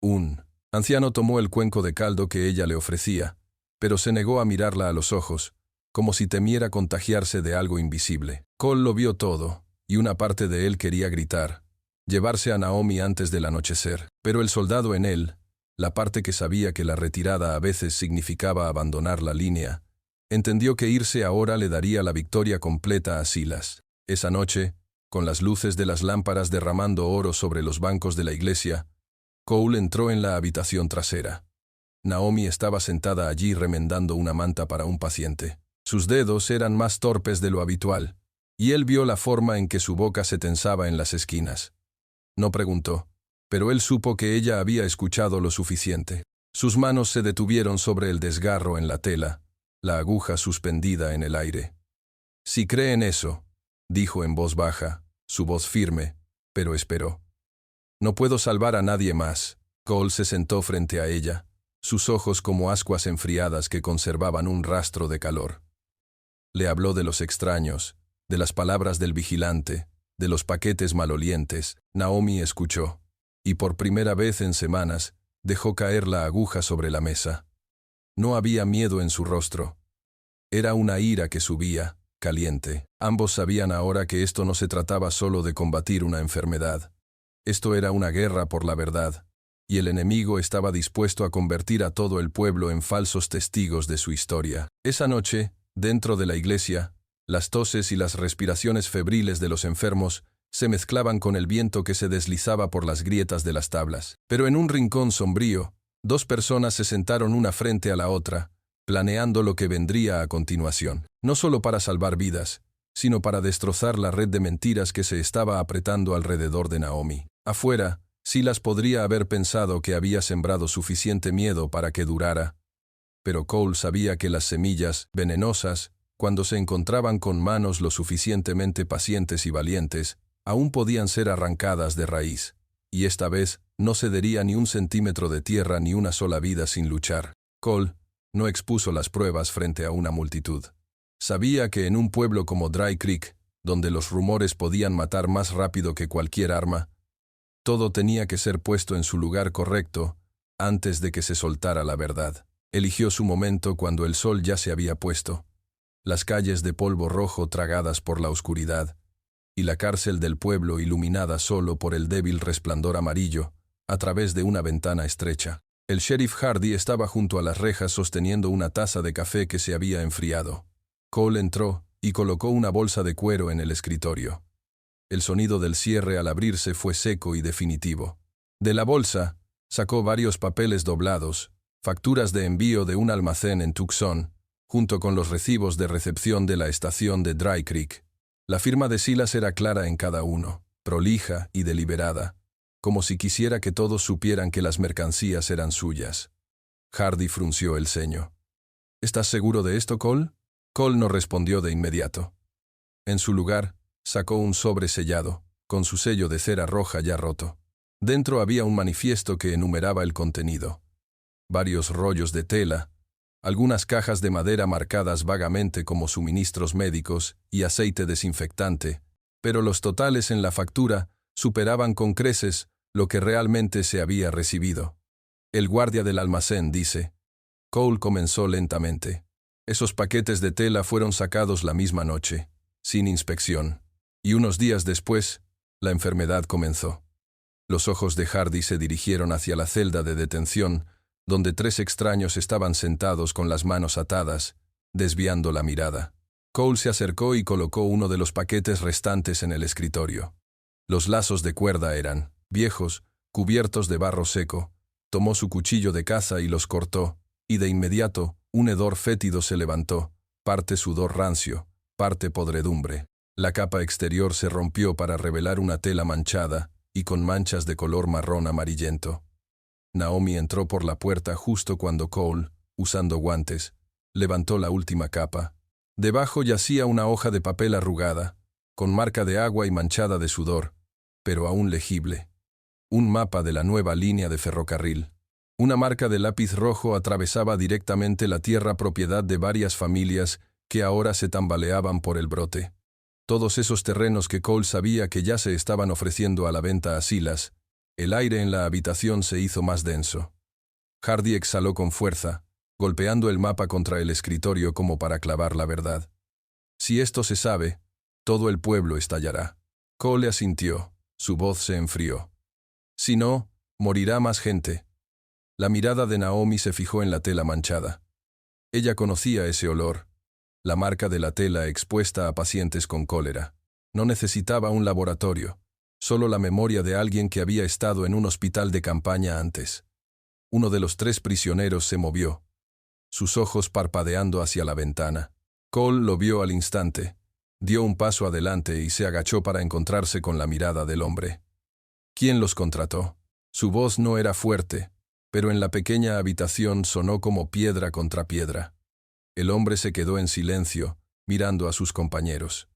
Un anciano tomó el cuenco de caldo que ella le ofrecía, pero se negó a mirarla a los ojos, como si temiera contagiarse de algo invisible. Cole lo vio todo, y una parte de él quería gritar, llevarse a Naomi antes del anochecer. Pero el soldado en él, la parte que sabía que la retirada a veces significaba abandonar la línea, entendió que irse ahora le daría la victoria completa a Silas. Esa noche, con las luces de las lámparas derramando oro sobre los bancos de la iglesia, Cole entró en la habitación trasera. Naomi estaba sentada allí remendando una manta para un paciente. Sus dedos eran más torpes de lo habitual, y él vio la forma en que su boca se tensaba en las esquinas. No preguntó, pero él supo que ella había escuchado lo suficiente. Sus manos se detuvieron sobre el desgarro en la tela, la aguja suspendida en el aire. «Si cree en eso», dijo en voz baja, su voz firme, pero esperó. «No puedo salvar a nadie más». Cole se sentó frente a ella, sus ojos como ascuas enfriadas que conservaban un rastro de calor. Le habló de los extraños, de las palabras del vigilante, de los paquetes malolientes. Naomi escuchó, y por primera vez en semanas, dejó caer la aguja sobre la mesa. No había miedo en su rostro. Era una ira que subía, caliente. Ambos sabían ahora que esto no se trataba solo de combatir una enfermedad. Esto era una guerra por la verdad, y el enemigo estaba dispuesto a convertir a todo el pueblo en falsos testigos de su historia. Esa noche, dentro de la iglesia, las toses y las respiraciones febriles de los enfermos se mezclaban con el viento que se deslizaba por las grietas de las tablas. Pero en un rincón sombrío, dos personas se sentaron una frente a la otra, planeando lo que vendría a continuación, no solo para salvar vidas, sino para destrozar la red de mentiras que se estaba apretando alrededor de Naomi. Afuera, Silas podría haber pensado que había sembrado suficiente miedo para que durara. Pero Cole sabía que las semillas, venenosas, cuando se encontraban con manos lo suficientemente pacientes y valientes, aún podían ser arrancadas de raíz. Y esta vez no cedería ni un centímetro de tierra ni una sola vida sin luchar. Cole no expuso las pruebas frente a una multitud. Sabía que en un pueblo como Dry Creek, donde los rumores podían matar más rápido que cualquier arma, todo tenía que ser puesto en su lugar correcto antes de que se soltara la verdad. Eligió su momento cuando el sol ya se había puesto, las calles de polvo rojo tragadas por la oscuridad, y la cárcel del pueblo iluminada solo por el débil resplandor amarillo, a través de una ventana estrecha. El sheriff Hardy estaba junto a las rejas sosteniendo una taza de café que se había enfriado. Cole entró y colocó una bolsa de cuero en el escritorio. El sonido del cierre al abrirse fue seco y definitivo. De la bolsa, sacó varios papeles doblados, facturas de envío de un almacén en Tucson, junto con los recibos de recepción de la estación de Dry Creek. La firma de Silas era clara en cada uno, prolija y deliberada, como si quisiera que todos supieran que las mercancías eran suyas. Hardy frunció el ceño. ¿Estás seguro de esto, Cole? Cole no respondió de inmediato. En su lugar, sacó un sobre sellado, con su sello de cera roja ya roto. Dentro había un manifiesto que enumeraba el contenido. Varios rollos de tela, algunas cajas de madera marcadas vagamente como suministros médicos y aceite desinfectante, pero los totales en la factura superaban con creces lo que realmente se había recibido. El guardia del almacén dice. Cole comenzó lentamente. Esos paquetes de tela fueron sacados la misma noche, sin inspección. Y unos días después, la enfermedad comenzó. Los ojos de Hardy se dirigieron hacia la celda de detención, donde 3 extraños estaban sentados con las manos atadas, desviando la mirada. Cole se acercó y colocó uno de los paquetes restantes en el escritorio. Los lazos de cuerda eran viejos, cubiertos de barro seco. Tomó su cuchillo de caza y los cortó, y de inmediato, un hedor fétido se levantó, parte sudor rancio, parte podredumbre. La capa exterior se rompió para revelar una tela manchada y con manchas de color marrón amarillento. Naomi entró por la puerta justo cuando Cole, usando guantes, levantó la última capa. Debajo yacía una hoja de papel arrugada, con marca de agua y manchada de sudor, pero aún legible. Un mapa de la nueva línea de ferrocarril. Una marca de lápiz rojo atravesaba directamente la tierra propiedad de varias familias que ahora se tambaleaban por el brote. Todos esos terrenos que Cole sabía que ya se estaban ofreciendo a la venta a Silas. El aire en la habitación se hizo más denso. Hardy exhaló con fuerza, golpeando el mapa contra el escritorio como para clavar la verdad. Si esto se sabe, todo el pueblo estallará. Cole asintió, su voz se enfrió. Si no, morirá más gente. La mirada de Naomi se fijó en la tela manchada. Ella conocía ese olor. La marca de la tela expuesta a pacientes con cólera. No necesitaba un laboratorio, solo la memoria de alguien que había estado en un hospital de campaña antes. Uno de los 3 prisioneros se movió, sus ojos parpadeando hacia la ventana. Cole lo vio al instante, dio un paso adelante y se agachó para encontrarse con la mirada del hombre. ¿Quién los contrató? Su voz no era fuerte, pero en la pequeña habitación sonó como piedra contra piedra. El hombre se quedó en silencio, mirando a sus compañeros.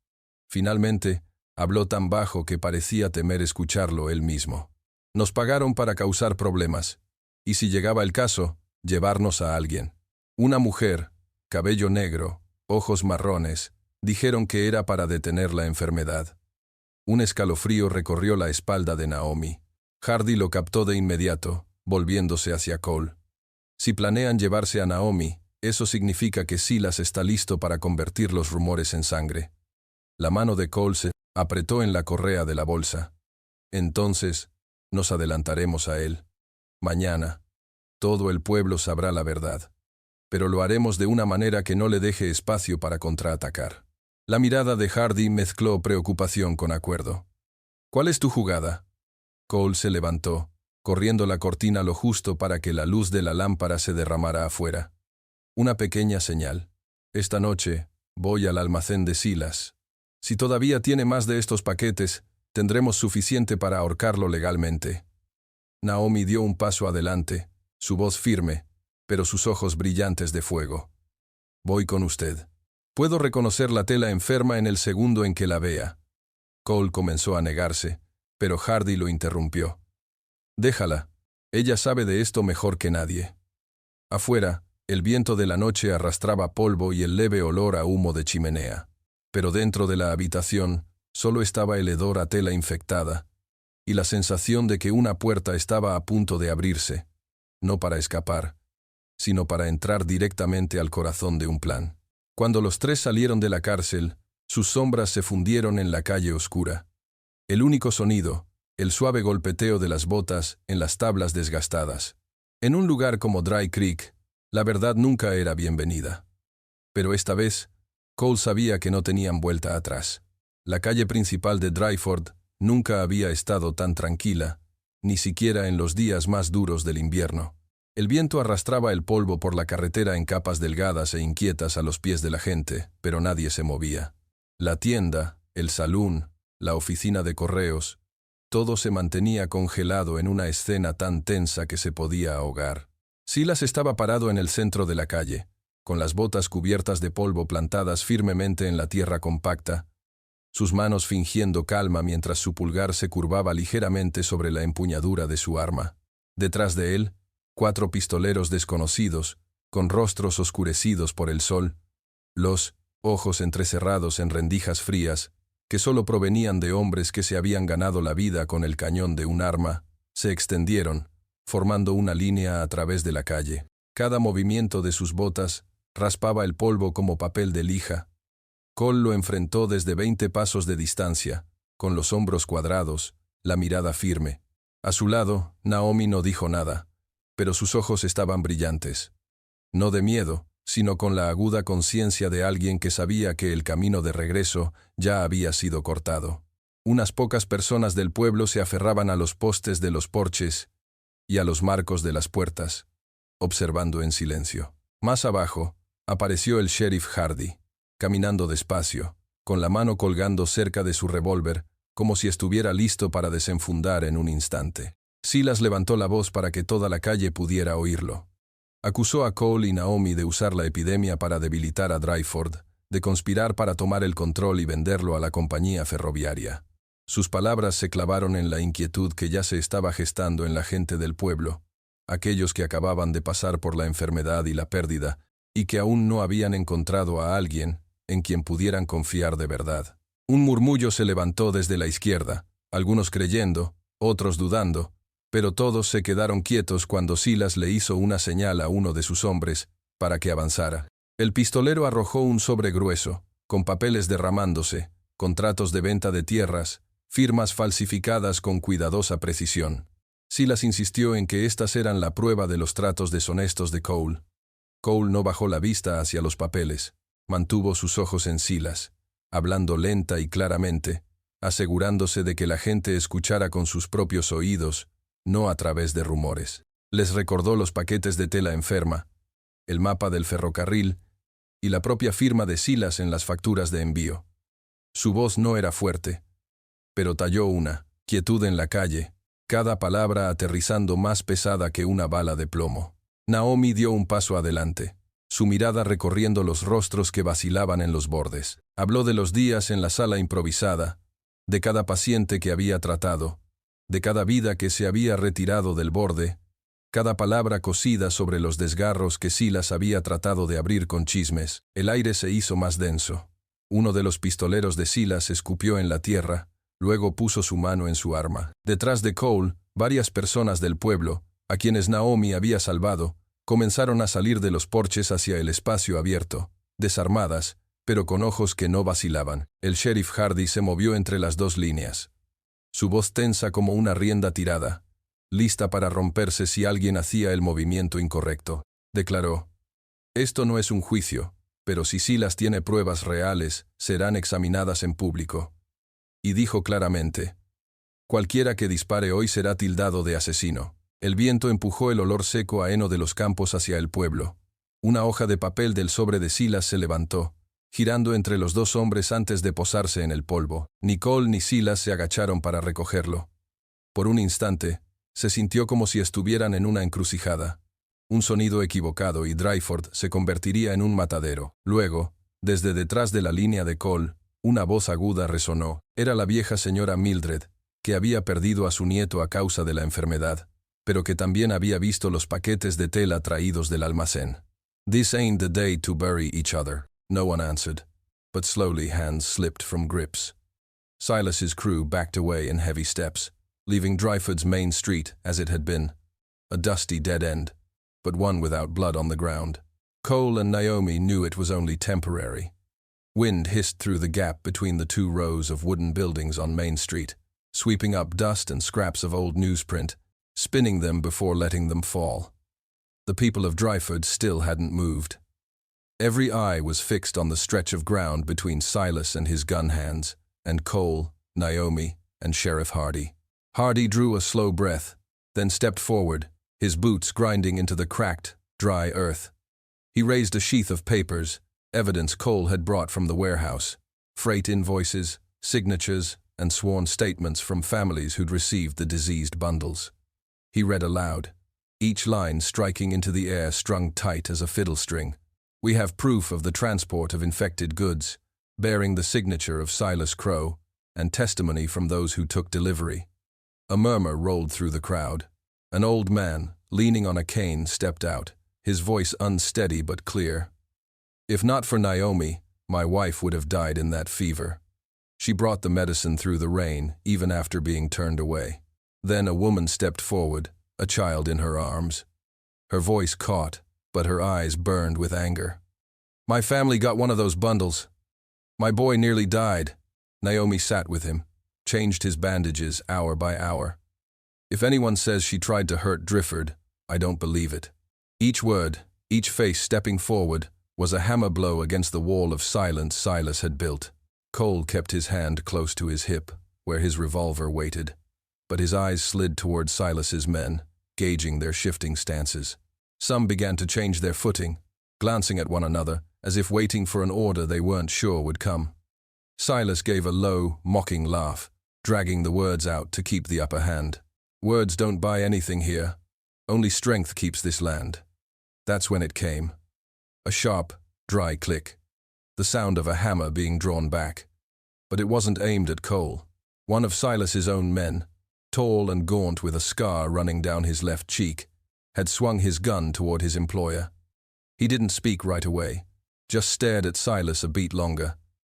Finalmente, habló tan bajo que parecía temer escucharlo él mismo. Nos pagaron para causar problemas, y si llegaba el caso, llevarnos a alguien. Una mujer, cabello negro, ojos marrones, dijeron que era para detener la enfermedad. Un escalofrío recorrió la espalda de Naomi. Hardy lo captó de inmediato, volviéndose hacia Cole. Si planean llevarse a Naomi, eso significa que Silas está listo para convertir los rumores en sangre. La mano de Cole se apretó en la correa de la bolsa. Entonces, nos adelantaremos a él. Mañana, todo el pueblo sabrá la verdad. Pero lo haremos de una manera que no le deje espacio para contraatacar. La mirada de Hardy mezcló preocupación con acuerdo. ¿Cuál es tu jugada? Cole se levantó, corriendo la cortina lo justo para que la luz de la lámpara se derramara afuera. Una pequeña señal. Esta noche, voy al almacén de Silas. Si todavía tiene más de estos paquetes, Tendremos suficiente para ahorcarlo legalmente. Naomi dio un paso adelante, su voz firme, pero sus ojos brillantes de fuego. Voy con usted. Puedo reconocer la tela enferma en el segundo en que la vea. Cole comenzó a negarse, pero Hardy lo interrumpió. Déjala. Ella sabe de esto mejor que nadie. Afuera, el viento de la noche arrastraba polvo y el leve olor a humo de chimenea. Pero dentro de la habitación, solo estaba el hedor a tela infectada, y la sensación de que una puerta estaba a punto de abrirse, no para escapar, sino para entrar directamente al corazón de un plan. Cuando los tres salieron de la cárcel, sus sombras se fundieron en la calle oscura. El único sonido, el suave golpeteo de las botas en las tablas desgastadas. En un lugar como Dry Creek, la verdad nunca era bienvenida. Pero esta vez, Cole sabía que no tenían vuelta atrás. La calle principal de Dryford nunca había estado tan tranquila, ni siquiera en los días más duros del invierno. El viento arrastraba el polvo por la carretera en capas delgadas e inquietas a los pies de la gente, pero nadie se movía. La tienda, el salón, la oficina de correos, todo se mantenía congelado en una escena tan tensa que se podía ahogar. Silas estaba parado en el centro de la calle, con las botas cubiertas de polvo plantadas firmemente en la tierra compacta, sus manos fingiendo calma mientras su pulgar se curvaba ligeramente sobre la empuñadura de su arma. Detrás de él, 4 pistoleros desconocidos, con rostros oscurecidos por el sol, los ojos entrecerrados en rendijas frías, que solo provenían de hombres que se habían ganado la vida con el cañón de un arma, se extendieron, formando una línea a través de la calle. Cada movimiento de sus botas raspaba el polvo como papel de lija. Cole lo enfrentó desde 20 pasos de distancia, con los hombros cuadrados, la mirada firme. A su lado, Naomi no dijo nada, pero sus ojos estaban brillantes. No de miedo, sino con la aguda conciencia de alguien que sabía que el camino de regreso ya había sido cortado. Unas pocas personas del pueblo se aferraban a los postes de los porches y a los marcos de las puertas, observando en silencio. Más abajo, apareció el sheriff Hardy, caminando despacio, con la mano colgando cerca de su revólver, como si estuviera listo para desenfundar en un instante. Silas levantó la voz para que toda la calle pudiera oírlo. Acusó a Cole y Naomi de usar la epidemia para debilitar a Dryford, de conspirar para tomar el control y venderlo a la compañía ferroviaria. Sus palabras se clavaron en la inquietud que ya se estaba gestando en la gente del pueblo, aquellos que acababan de pasar por la enfermedad y la pérdida, y que aún no habían encontrado a alguien en quien pudieran confiar de verdad. Un murmullo se levantó desde la izquierda, algunos creyendo, otros dudando, pero todos se quedaron quietos cuando Silas le hizo una señal a uno de sus hombres para que avanzara. El pistolero arrojó un sobre grueso, con papeles derramándose, contratos de venta de tierras, firmas falsificadas con cuidadosa precisión. Silas insistió en que estas eran la prueba de los tratos deshonestos de Cole. Cole no bajó la vista hacia los papeles, mantuvo sus ojos en Silas, hablando lenta y claramente, asegurándose de que la gente escuchara con sus propios oídos, no a través de rumores. Les recordó los paquetes de tela enferma, el mapa del ferrocarril y la propia firma de Silas en las facturas de envío. Su voz no era fuerte, pero talló una quietud en la calle, cada palabra aterrizando más pesada que una bala de plomo. Naomi dio un paso adelante, su mirada recorriendo los rostros que vacilaban en los bordes. Habló de los días en la sala improvisada, de cada paciente que había tratado, de cada vida que se había retirado del borde, cada palabra cosida sobre los desgarros que Silas había tratado de abrir con chismes. El aire se hizo más denso. Uno de los pistoleros de Silas escupió en la tierra, luego puso su mano en su arma. Detrás de Cole, varias personas del pueblo, a quienes Naomi había salvado, comenzaron a salir de los porches hacia el espacio abierto, desarmadas, pero con ojos que no vacilaban. El sheriff Hardy se movió entre las dos líneas, su voz tensa como una rienda tirada, lista para romperse si alguien hacía el movimiento incorrecto. Declaró: «Esto no es un juicio, pero si Silas tiene pruebas reales, serán examinadas en público». Y dijo claramente: «Cualquiera que dispare hoy será tildado de asesino». El viento empujó el olor seco a heno de los campos hacia el pueblo. Una hoja de papel del sobre de Silas se levantó, girando entre los dos hombres antes de posarse en el polvo. Nicole ni Silas se agacharon para recogerlo. Por un instante, se sintió como si estuvieran en una encrucijada. Un sonido equivocado y Dryford se convertiría en un matadero. Luego, desde detrás de la línea de Cole, una voz aguda resonó. Era la vieja señora Mildred, que había perdido a su nieto a causa de la enfermedad, pero que también había visto los paquetes de tela traídos del almacén. "This ain't the day to bury each other," no one answered, but slowly hands slipped from grips. Silas's crew backed away in heavy steps, leaving Dryford's main street as it had been, a dusty dead end, but one without blood on the ground. Cole and Naomi knew it was only temporary. Wind hissed through the gap between the two rows of wooden buildings on Main Street, sweeping up dust and scraps of old newsprint, spinning them before letting them fall. The people of Dryford still hadn't moved. Every eye was fixed on the stretch of ground between Silas and his gun hands, and Cole, Naomi, and Sheriff Hardy. Hardy drew a slow breath, then stepped forward, his boots grinding into the cracked, dry earth. He raised a sheath of papers, evidence Cole had brought from the warehouse, freight invoices, signatures, and sworn statements from families who'd received the diseased bundles. He read aloud, each line striking into the air strung tight as a fiddle string. "We have proof of the transport of infected goods, bearing the signature of Silas Crow, and testimony from those who took delivery." A murmur rolled through the crowd. An old man, leaning on a cane, stepped out, his voice unsteady but clear. "If not for Naomi, my wife would have died in that fever. She brought the medicine through the rain, even after being turned away." Then a woman stepped forward, a child in her arms. Her voice caught, but her eyes burned with anger. "My family got one of those bundles. My boy nearly died." Naomi sat with him, changed his bandages hour by hour. "If anyone says she tried to hurt Dryford, I don't believe it." Each word, each face stepping forward, was a hammer blow against the wall of silence Silas had built. Cole kept his hand close to his hip, where his revolver waited, but his eyes slid toward Silas's men, gauging their shifting stances. Some began to change their footing, glancing at one another, as if waiting for an order they weren't sure would come. Silas gave a low, mocking laugh, dragging the words out to keep the upper hand. "Words don't buy anything here. Only strength keeps this land." That's when it came. A sharp, dry click. The sound of a hammer being drawn back. But it wasn't aimed at Cole. One of Silas's own men, tall and gaunt with a scar running down his left cheek, had swung his gun toward his employer. He didn't speak right away, just stared at Silas a beat longer,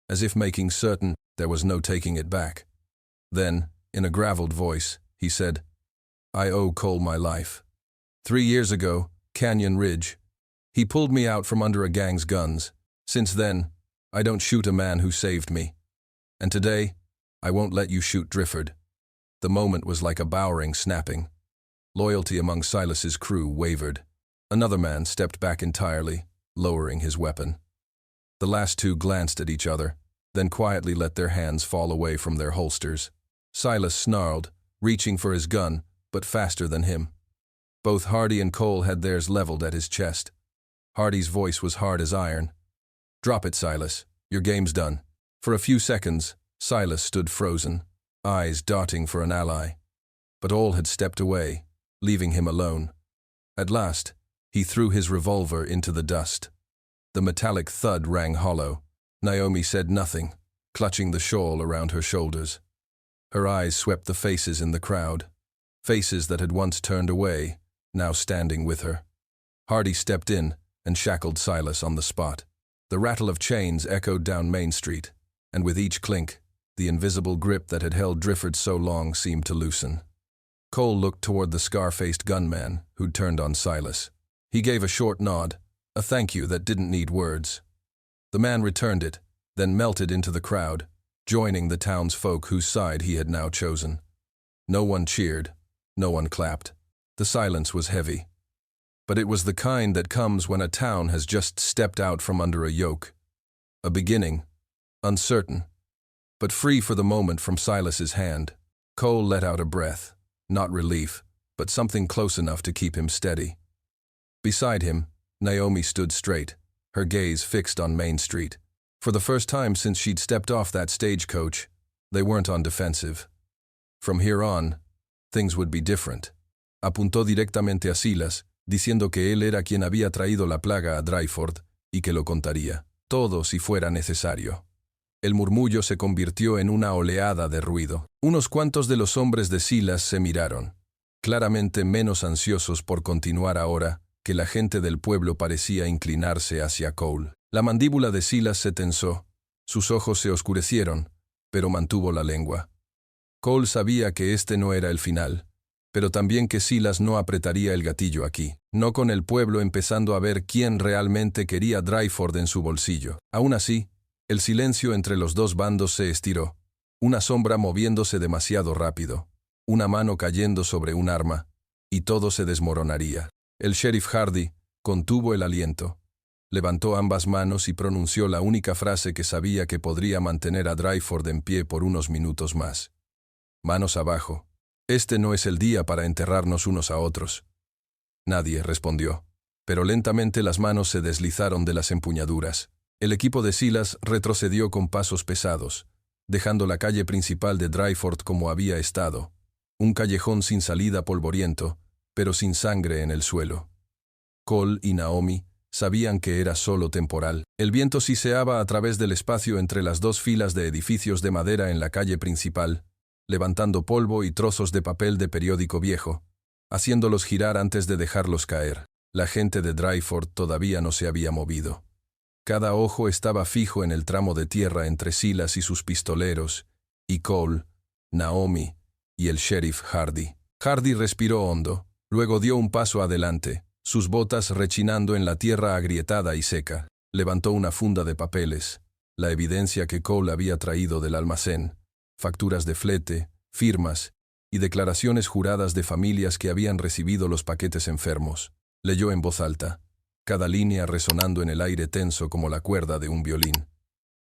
as if making certain there was no taking it back. Then, in a graveled voice, he said, "I owe Cole my life. 3 years ago, Canyon Ridge. He pulled me out from under a gang's guns. Since then, I don't shoot a man who saved me. And today, I won't let you shoot Dryford." The moment was like a bowering snapping. Loyalty among Silas's crew wavered. Another man stepped back entirely, lowering his weapon. The last two glanced at each other, then quietly let their hands fall away from their holsters. Silas snarled, reaching for his gun, but faster than him. Both Hardy and Cole had theirs leveled at his chest. Hardy's voice was hard as iron. "Drop it, Silas. Your game's done." For a few seconds, Silas stood frozen, eyes darting for an ally. But all had stepped away, leaving him alone. At last, he threw his revolver into the dust. The metallic thud rang hollow. Naomi said nothing, clutching the shawl around her shoulders. Her eyes swept the faces in the crowd, faces that had once turned away, now standing with her. Hardy stepped in and shackled Silas on the spot. The rattle of chains echoed down Main Street, and with each clink, the invisible grip that had held Dryford so long seemed to loosen. Cole looked toward the scar-faced gunman who'd turned on Silas. He gave a short nod, a thank you that didn't need words. The man returned it, then melted into the crowd, joining the townsfolk whose side he had now chosen. No one cheered, no one clapped. The silence was heavy. But it was the kind that comes when a town has just stepped out from under a yoke. A beginning, uncertain, but free for the moment from Silas's hand. Cole let out a breath, not relief, but something close enough to keep him steady. Beside him, Naomi stood straight, her gaze fixed on Main Street. For the first time since she'd stepped off that stagecoach, they weren't on defensive. From here on, things would be different. Apuntó directamente a Silas, diciendo que él era quien había traído la plaga a Dryford y que lo contaría, todo si fuera necesario. El murmullo se convirtió en una oleada de ruido. Unos cuantos de los hombres de Silas se miraron, claramente menos ansiosos por continuar ahora que la gente del pueblo parecía inclinarse hacia Cole. La mandíbula de Silas se tensó, sus ojos se oscurecieron, pero mantuvo la lengua. Cole sabía que este no era el final, pero también que Silas no apretaría el gatillo aquí, no con el pueblo empezando a ver quién realmente quería Dryford en su bolsillo. Aún así, el silencio entre los dos bandos se estiró, una sombra moviéndose demasiado rápido, una mano cayendo sobre un arma, y todo se desmoronaría. El sheriff Hardy contuvo el aliento, levantó ambas manos y pronunció la única frase que sabía que podría mantener a Dryford en pie por unos minutos más. Manos abajo. Este no es el día para enterrarnos unos a otros. Nadie respondió, pero lentamente las manos se deslizaron de las empuñaduras. El equipo de Silas retrocedió con pasos pesados, dejando la calle principal de Dryford como había estado, un callejón sin salida polvoriento, pero sin sangre en el suelo. Cole y Naomi sabían que era solo temporal. El viento siseaba a través del espacio entre las dos filas de edificios de madera en la calle principal, levantando polvo y trozos de papel de periódico viejo, haciéndolos girar antes de dejarlos caer. La gente de Dryford todavía no se había movido. Cada ojo estaba fijo en el tramo de tierra entre Silas y sus pistoleros, y Cole, Naomi y el sheriff Hardy. Hardy respiró hondo, luego dio un paso adelante, sus botas rechinando en la tierra agrietada y seca. Levantó una funda de papeles, la evidencia que Cole había traído del almacén, facturas de flete, firmas y declaraciones juradas de familias que habían recibido los paquetes enfermos. Leyó en voz alta, cada línea resonando en el aire tenso como la cuerda de un violín.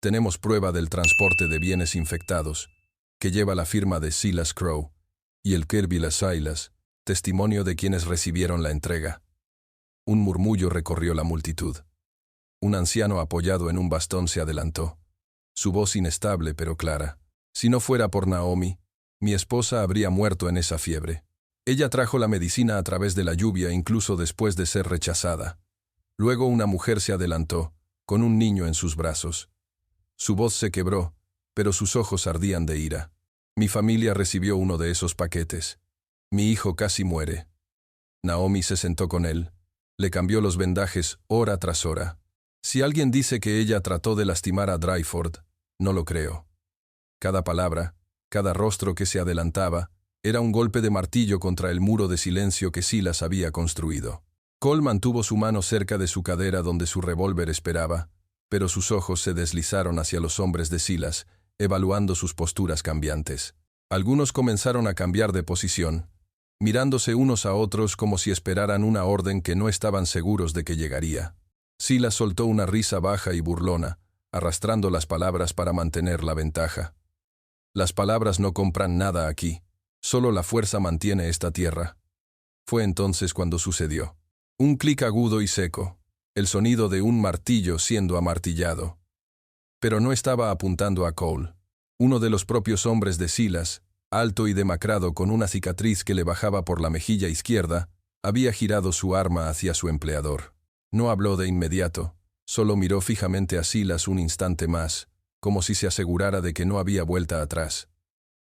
Tenemos prueba del transporte de bienes infectados, que lleva la firma de Silas Crow, y el Kirby Silas, testimonio de quienes recibieron la entrega. Un murmullo recorrió la multitud. Un anciano apoyado en un bastón se adelantó, su voz inestable pero clara. Si no fuera por Naomi, mi esposa habría muerto en esa fiebre. Ella trajo la medicina a través de la lluvia incluso después de ser rechazada. Luego una mujer se adelantó, con un niño en sus brazos. Su voz se quebró, pero sus ojos ardían de ira. Mi familia recibió uno de esos paquetes. Mi hijo casi muere. Naomi se sentó con él. Le cambió los vendajes hora tras hora. Si alguien dice que ella trató de lastimar a Dryford, no lo creo. Cada palabra, cada rostro que se adelantaba, era un golpe de martillo contra el muro de silencio que Silas había construido. Cole mantuvo su mano cerca de su cadera donde su revólver esperaba, pero sus ojos se deslizaron hacia los hombres de Silas, evaluando sus posturas cambiantes. Algunos comenzaron a cambiar de posición, mirándose unos a otros como si esperaran una orden que no estaban seguros de que llegaría. Silas soltó una risa baja y burlona, arrastrando las palabras para mantener la ventaja. Las palabras no compran nada aquí, solo la fuerza mantiene esta tierra. Fue entonces cuando sucedió. Un clic agudo y seco, el sonido de un martillo siendo amartillado. Pero no estaba apuntando a Cole. Uno de los propios hombres de Silas, alto y demacrado con una cicatriz que le bajaba por la mejilla izquierda, había girado su arma hacia su empleador. No habló de inmediato, solo miró fijamente a Silas un instante más, como si se asegurara de que no había vuelta atrás.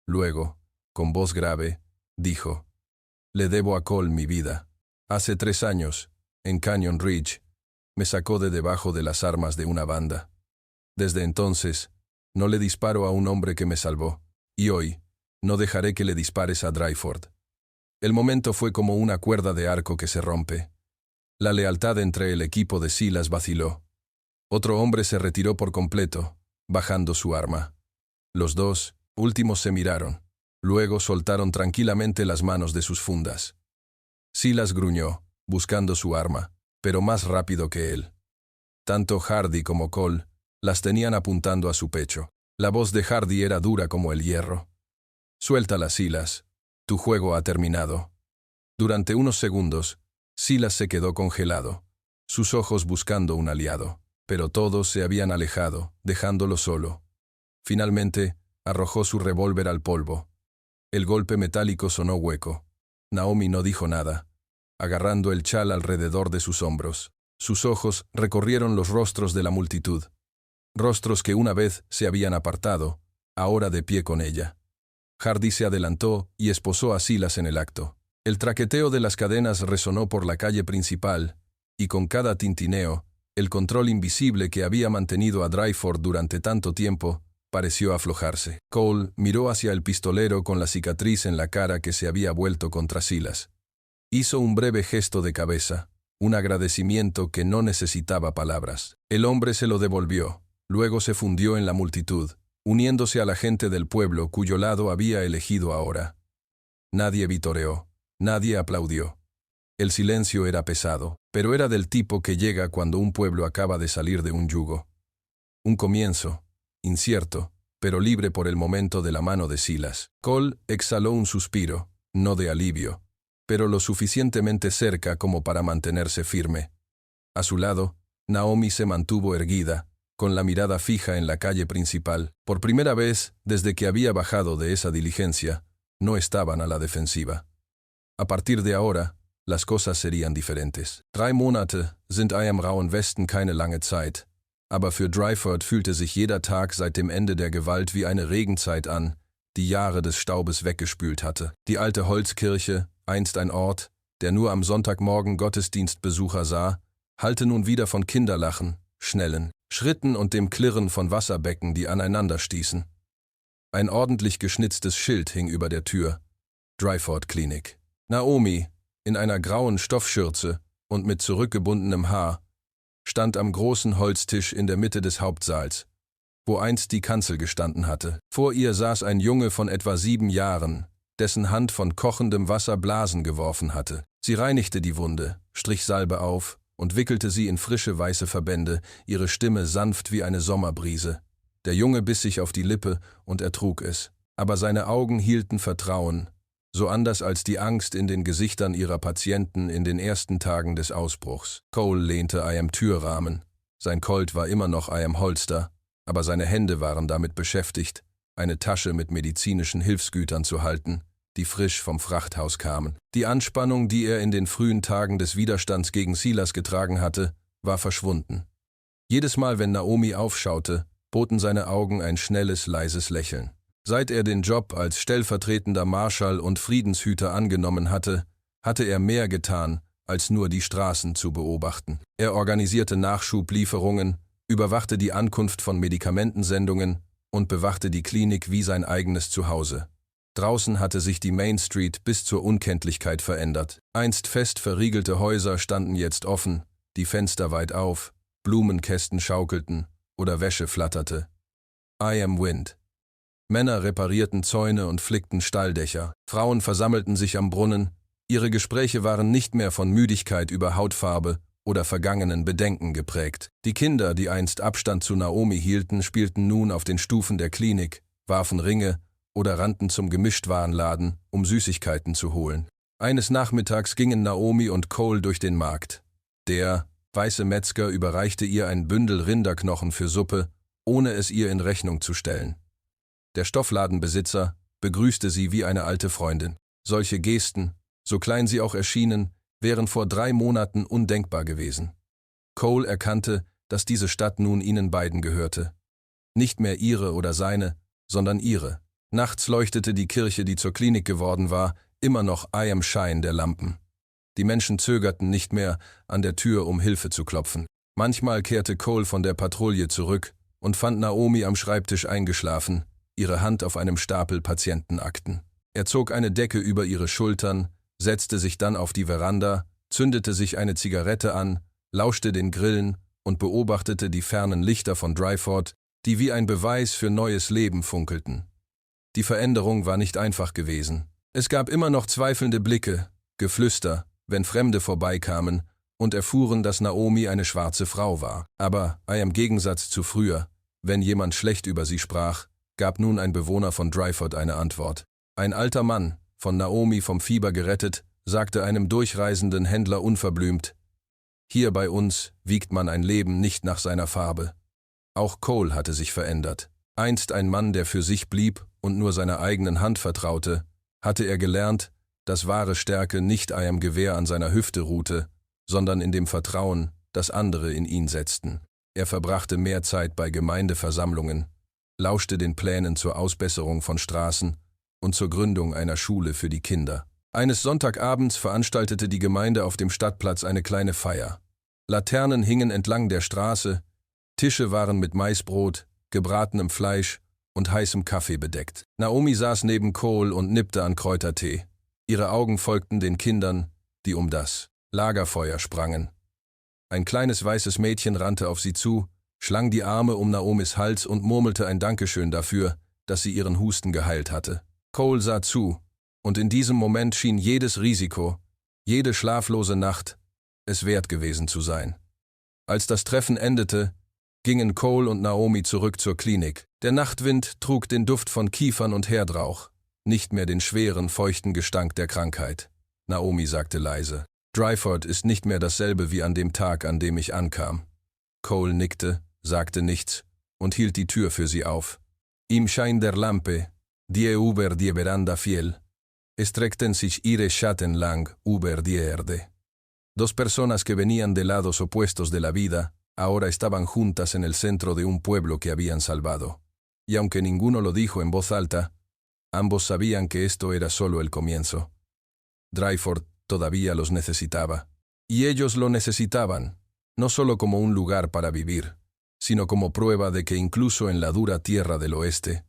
Luego, con voz grave, dijo, «Le debo a Cole mi vida. Hace 3 años, en Canyon Ridge, me sacó de debajo de las armas de una banda. Desde entonces, no le disparo a un hombre que me salvó, y hoy, no dejaré que le dispares a Dryford». El momento fue como una cuerda de arco que se rompe. La lealtad entre el equipo de Silas vaciló. Otro hombre se retiró por completo, bajando su arma. Los dos últimos se miraron. Luego soltaron tranquilamente las manos de sus fundas. Silas gruñó, buscando su arma, pero más rápido que él. Tanto Hardy como Cole las tenían apuntando a su pecho. La voz de Hardy era dura como el hierro. «Suéltala, Silas. Tu juego ha terminado». Durante unos segundos, Silas se quedó congelado, sus ojos buscando un aliado. pero todos se habían alejado, dejándolo solo. Finalmente, arrojó su revólver al polvo. El golpe metálico sonó hueco. Naomi no dijo nada, agarrando el chal alrededor de sus hombros. Sus ojos recorrieron los rostros de la multitud. Rostros que una vez se habían apartado, ahora de pie con ella. Hardy se adelantó y esposó a Silas en el acto. El traqueteo de las cadenas resonó por la calle principal, y con cada tintineo, el control invisible que había mantenido a Dryford durante tanto tiempo pareció aflojarse. Cole miró hacia el pistolero con la cicatriz en la cara que se había vuelto contra Silas. Hizo un breve gesto de cabeza, un agradecimiento que no necesitaba palabras. El hombre se lo devolvió, luego se fundió en la multitud, uniéndose a la gente del pueblo cuyo lado había elegido ahora. Nadie vitoreó, nadie aplaudió. El silencio era pesado, pero era del tipo que llega cuando un pueblo acaba de salir de un yugo. Un comienzo, incierto, pero libre por el momento de la mano de Silas. Cole exhaló un suspiro, no de alivio, pero lo suficientemente cerca como para mantenerse firme. A su lado, Naomi se mantuvo erguida, con la mirada fija en la calle principal. Por primera vez, desde que había bajado de esa diligencia, no estaban a la defensiva. A partir de ahora, las cosas serían diferentes. 3 Monate sind im rauen Westen keine lange Zeit, aber für Dryford fühlte sich jeder Tag seit dem Ende der Gewalt wie eine Regenzeit an, die Jahre des Staubes weggespült hatte. Die alte Holzkirche, einst ein Ort, der nur am Sonntagmorgen Gottesdienstbesucher sah, hallte nun wieder von Kinderlachen, schnellen Schritten und dem Klirren von Wasserbecken, die aneinander stießen. Ein ordentlich geschnitztes Schild hing über der Tür. Dryford Klinik. Naomi, in einer grauen Stoffschürze und mit zurückgebundenem Haar, stand am großen Holztisch in der Mitte des Hauptsaals, wo einst die Kanzel gestanden hatte. Vor ihr saß ein Junge von etwa 7 Jahren, dessen Hand von kochendem Wasser Blasen geworfen hatte. Sie reinigte die Wunde, strich Salbe auf und wickelte sie in frische weiße Verbände, ihre Stimme sanft wie eine Sommerbrise. Der Junge biss sich auf die Lippe und ertrug es, aber seine Augen hielten Vertrauen, so anders als die Angst in den Gesichtern ihrer Patienten in den ersten Tagen des Ausbruchs. Cole lehnte am Türrahmen. Sein Colt war immer noch am Holster, aber seine Hände waren damit beschäftigt, eine Tasche mit medizinischen Hilfsgütern zu halten, die frisch vom Frachthaus kamen. Die Anspannung, die er in den frühen Tagen des Widerstands gegen Silas getragen hatte, war verschwunden. Jedes Mal, wenn Naomi aufschaute, boten seine Augen ein schnelles, leises Lächeln. Seit er den Job als stellvertretender Marschall und Friedenshüter angenommen hatte, hatte er mehr getan, als nur die Straßen zu beobachten. Er organisierte Nachschublieferungen, überwachte die Ankunft von Medikamentensendungen und bewachte die Klinik wie sein eigenes Zuhause. Draußen hatte sich die Main Street bis zur Unkenntlichkeit verändert. Einst fest verriegelte Häuser standen jetzt offen, die Fenster weit auf, Blumenkästen schaukelten oder Wäsche flatterte. I am Wind. Männer reparierten Zäune und flickten Stalldächer. Frauen versammelten sich am Brunnen. Ihre Gespräche waren nicht mehr von Müdigkeit über Hautfarbe oder vergangenen Bedenken geprägt. Die Kinder, die einst Abstand zu Naomi hielten, spielten nun auf den Stufen der Klinik, warfen Ringe oder rannten zum Gemischtwarenladen, um Süßigkeiten zu holen. Eines Nachmittags gingen Naomi und Cole durch den Markt. Der weiße Metzger überreichte ihr ein Bündel Rinderknochen für Suppe, ohne es ihr in Rechnung zu stellen. Der Stoffladenbesitzer begrüßte sie wie eine alte Freundin. Solche Gesten, so klein sie auch erschienen, wären vor 3 Monaten undenkbar gewesen. Cole erkannte, dass diese Stadt nun ihnen beiden gehörte. Nicht mehr ihre oder seine, sondern ihre. Nachts leuchtete die Kirche, die zur Klinik geworden war, immer noch am Schein der Lampen. Die Menschen zögerten nicht mehr, an der Tür um Hilfe zu klopfen. Manchmal kehrte Cole von der Patrouille zurück und fand Naomi am Schreibtisch eingeschlafen, ihre Hand auf einem Stapel Patientenakten. Er zog eine Decke über ihre Schultern, setzte sich dann auf die Veranda, zündete sich eine Zigarette an, lauschte den Grillen und beobachtete die fernen Lichter von Dryford, die wie ein Beweis für neues Leben funkelten. Die Veränderung war nicht einfach gewesen. Es gab immer noch zweifelnde Blicke, Geflüster, wenn Fremde vorbeikamen und erfuhren, dass Naomi eine schwarze Frau war. Aber, im Gegensatz zu früher, wenn jemand schlecht über sie sprach, gab nun ein Bewohner von Dryford eine Antwort. Ein alter Mann, von Naomi vom Fieber gerettet, sagte einem durchreisenden Händler unverblümt: Hier bei uns wiegt man ein Leben nicht nach seiner Farbe. Auch Cole hatte sich verändert. Einst ein Mann, der für sich blieb und nur seiner eigenen Hand vertraute, hatte er gelernt, dass wahre Stärke nicht am Gewehr an seiner Hüfte ruhte, sondern in dem Vertrauen, das andere in ihn setzten. Er verbrachte mehr Zeit bei Gemeindeversammlungen, lauschte den Plänen zur Ausbesserung von Straßen und zur Gründung einer Schule für die Kinder. Eines Sonntagabends veranstaltete die Gemeinde auf dem Stadtplatz eine kleine Feier. Laternen hingen entlang der Straße, Tische waren mit Maisbrot, gebratenem Fleisch und heißem Kaffee bedeckt. Naomi saß neben Cole und nippte an Kräutertee. Ihre Augen folgten den Kindern, die um das Lagerfeuer sprangen. Ein kleines weißes Mädchen rannte auf sie zu, schlang die Arme um Naomis Hals und murmelte ein Dankeschön dafür, dass sie ihren Husten geheilt hatte. Cole sah zu, und in diesem Moment schien jedes Risiko, jede schlaflose Nacht, es wert gewesen zu sein. Als das Treffen endete, gingen Cole und Naomi zurück zur Klinik. Der Nachtwind trug den Duft von Kiefern und Herdrauch, nicht mehr den schweren, feuchten Gestank der Krankheit. Naomi sagte leise: Dryford ist nicht mehr dasselbe wie an dem Tag, an dem ich ankam. Cole nickte, sagte nichts und hielt die Tür für sie auf. Im Schein der Lampe, die über die Veranda fiel, estreckten sich ihre Schatten lang über die Erde. Dos personas que venían de lados opuestos de la vida, ahora estaban juntas en el centro de un pueblo que habían salvado. Y aunque ninguno lo dijo en voz alta, ambos sabían que esto era solo el comienzo. Dryford todavía los necesitaba. Y ellos lo necesitaban, no solo como un lugar para vivir, sino como prueba de que incluso en la dura tierra del oeste,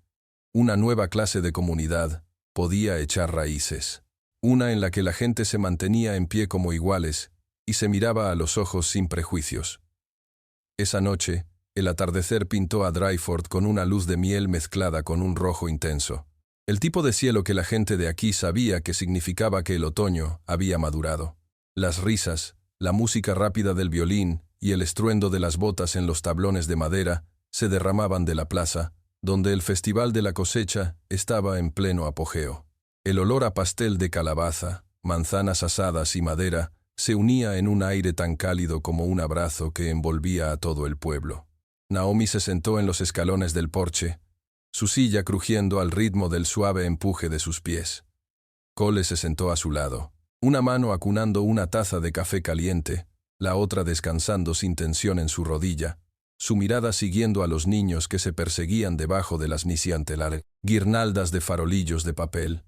una nueva clase de comunidad podía echar raíces. Una en la que la gente se mantenía en pie como iguales y se miraba a los ojos sin prejuicios. Esa noche, el atardecer pintó a Dryford con una luz de miel mezclada con un rojo intenso. El tipo de cielo que la gente de aquí sabía que significaba que el otoño había madurado. Las risas, la música rápida del violín y el estruendo de las botas en los tablones de madera se derramaban de la plaza, donde el festival de la cosecha estaba en pleno apogeo. El olor a pastel de calabaza, manzanas asadas y madera se unía en un aire tan cálido como un abrazo que envolvía a todo el pueblo. Naomi se sentó en los escalones del porche, su silla crujiendo al ritmo del suave empuje de sus pies. Cole se sentó a su lado, una mano acunando una taza de café caliente, la otra descansando sin tensión en su rodilla, su mirada siguiendo a los niños que se perseguían debajo de las niciantelar guirnaldas de farolillos de papel.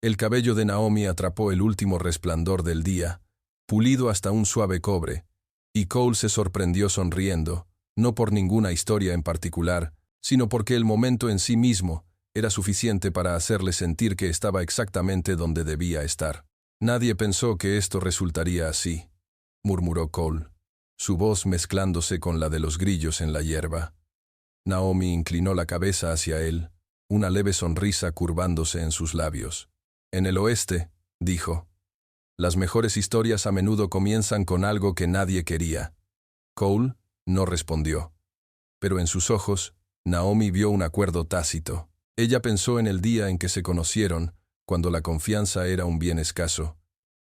El cabello de Naomi atrapó el último resplandor del día, pulido hasta un suave cobre, y Cole se sorprendió sonriendo, no por ninguna historia en particular, sino porque el momento en sí mismo era suficiente para hacerle sentir que estaba exactamente donde debía estar. Nadie pensó que esto resultaría así, murmuró Cole, su voz mezclándose con la de los grillos en la hierba. Naomi inclinó la cabeza hacia él, una leve sonrisa curvándose en sus labios. En el oeste, dijo, las mejores historias a menudo comienzan con algo que nadie quería. Cole no respondió. Pero en sus ojos, Naomi vio un acuerdo tácito. Ella pensó en el día en que se conocieron, cuando la confianza era un bien escaso,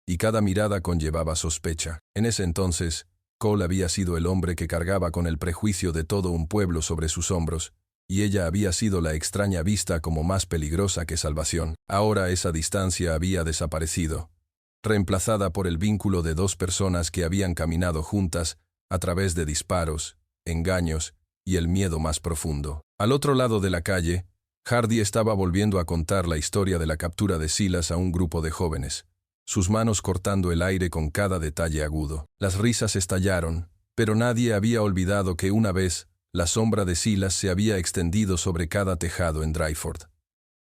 y cada mirada conllevaba sospecha. En ese entonces, Cole había sido el hombre que cargaba con el prejuicio de todo un pueblo sobre sus hombros, y ella había sido la extraña vista como más peligrosa que salvación. Ahora esa distancia había desaparecido, reemplazada por el vínculo de dos personas que habían caminado juntas a través de disparos, engaños y el miedo más profundo. Al otro lado de la calle, Hardy estaba volviendo a contar la historia de la captura de Silas a un grupo de jóvenes, sus manos cortando el aire con cada detalle agudo. Las risas estallaron, pero nadie había olvidado que una vez la sombra de Silas se había extendido sobre cada tejado en Dryford.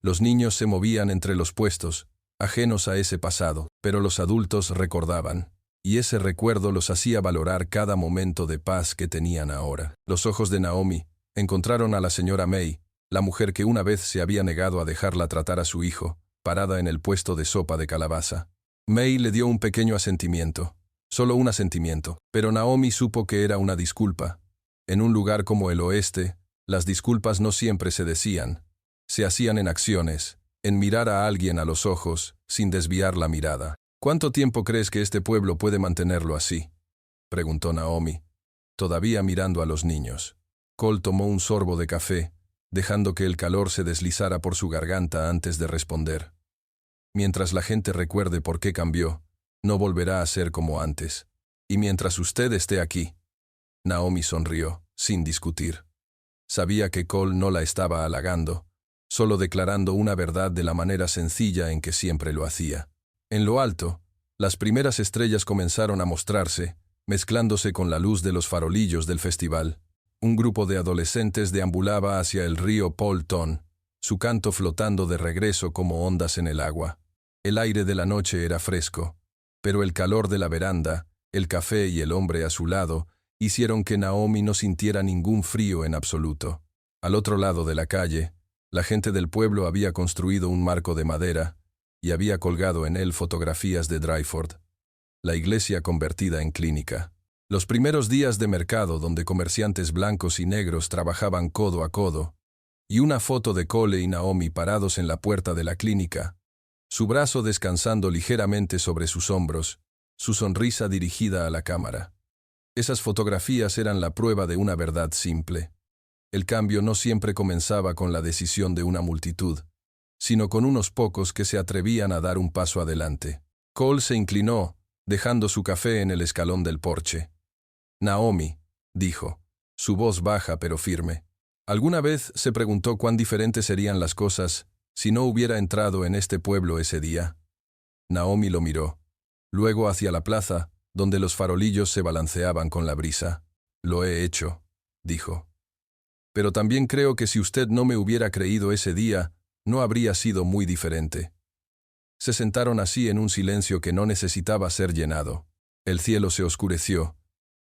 Los niños se movían entre los puestos, ajenos a ese pasado, pero los adultos recordaban, y ese recuerdo los hacía valorar cada momento de paz que tenían ahora. Los ojos de Naomi encontraron a la señora May, la mujer que una vez se había negado a dejarla tratar a su hijo, parada en el puesto de sopa de calabaza. May le dio un pequeño asentimiento, solo un asentimiento, pero Naomi supo que era una disculpa. En un lugar como el oeste, las disculpas no siempre se decían, se hacían en acciones, en mirar a alguien a los ojos, sin desviar la mirada. ¿Cuánto tiempo crees que este pueblo puede mantenerlo así? preguntó Naomi, todavía mirando a los niños. Cole tomó un sorbo de café, dejando que el calor se deslizara por su garganta antes de responder. Mientras la gente recuerde por qué cambió, no volverá a ser como antes. Y mientras usted esté aquí. Naomi sonrió, sin discutir. Sabía que Cole no la estaba halagando, solo declarando una verdad de la manera sencilla en que siempre lo hacía. En lo alto, las primeras estrellas comenzaron a mostrarse, mezclándose con la luz de los farolillos del festival. Un grupo de adolescentes deambulaba hacia el río Polton, su canto flotando de regreso como ondas en el agua. El aire de la noche era fresco, pero el calor de la veranda, el café y el hombre a su lado hicieron que Naomi no sintiera ningún frío en absoluto. Al otro lado de la calle, la gente del pueblo había construido un marco de madera y había colgado en él fotografías de Dryford, la iglesia convertida en clínica. Los primeros días de mercado donde comerciantes blancos y negros trabajaban codo a codo, y una foto de Cole y Naomi parados en la puerta de la clínica, su brazo descansando ligeramente sobre sus hombros, su sonrisa dirigida a la cámara. Esas fotografías eran la prueba de una verdad simple. El cambio no siempre comenzaba con la decisión de una multitud, sino con unos pocos que se atrevían a dar un paso adelante. Cole se inclinó, dejando su café en el escalón del porche. Naomi, dijo, su voz baja pero firme. ¿Alguna vez se preguntó cuán diferentes serían las cosas si no hubiera entrado en este pueblo ese día? Naomi lo miró. Luego hacia la plaza, donde los farolillos se balanceaban con la brisa. Lo he hecho, dijo. Pero también creo que si usted no me hubiera creído ese día, no habría sido muy diferente. Se sentaron así en un silencio que no necesitaba ser llenado. El cielo se oscureció,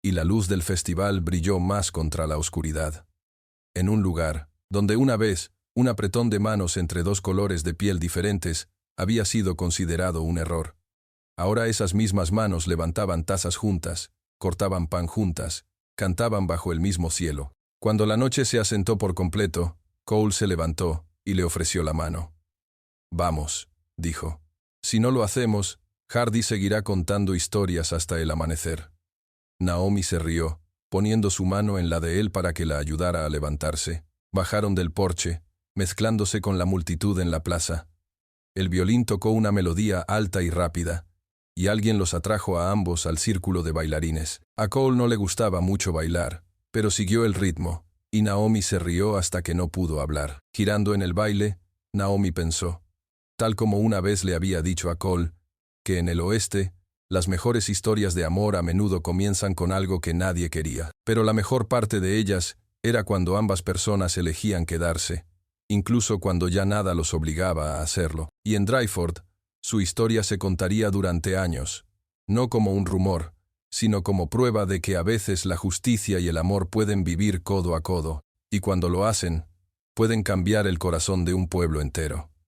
y la luz del festival brilló más contra la oscuridad. En un lugar, donde una vez, un apretón de manos entre dos colores de piel diferentes había sido considerado un error. Ahora esas mismas manos levantaban tazas juntas, cortaban pan juntas, cantaban bajo el mismo cielo. Cuando la noche se asentó por completo, Cole se levantó y le ofreció la mano. Vamos, dijo. Si no lo hacemos, Hardy seguirá contando historias hasta el amanecer. Naomi se rió, poniendo su mano en la de él para que la ayudara a levantarse. Bajaron del porche, mezclándose con la multitud en la plaza. El violín tocó una melodía alta y rápida, y alguien los atrajo a ambos al círculo de bailarines. A Cole no le gustaba mucho bailar, pero siguió el ritmo, y Naomi se rió hasta que no pudo hablar. Girando en el baile, Naomi pensó, tal como una vez le había dicho a Cole, que en el oeste, las mejores historias de amor a menudo comienzan con algo que nadie quería. Pero la mejor parte de ellas era cuando ambas personas elegían quedarse, incluso cuando ya nada los obligaba a hacerlo. Y en Dryford, su historia se contaría durante años, no como un rumor, sino como prueba de que a veces la justicia y el amor pueden vivir codo a codo, y cuando lo hacen, pueden cambiar el corazón de un pueblo entero.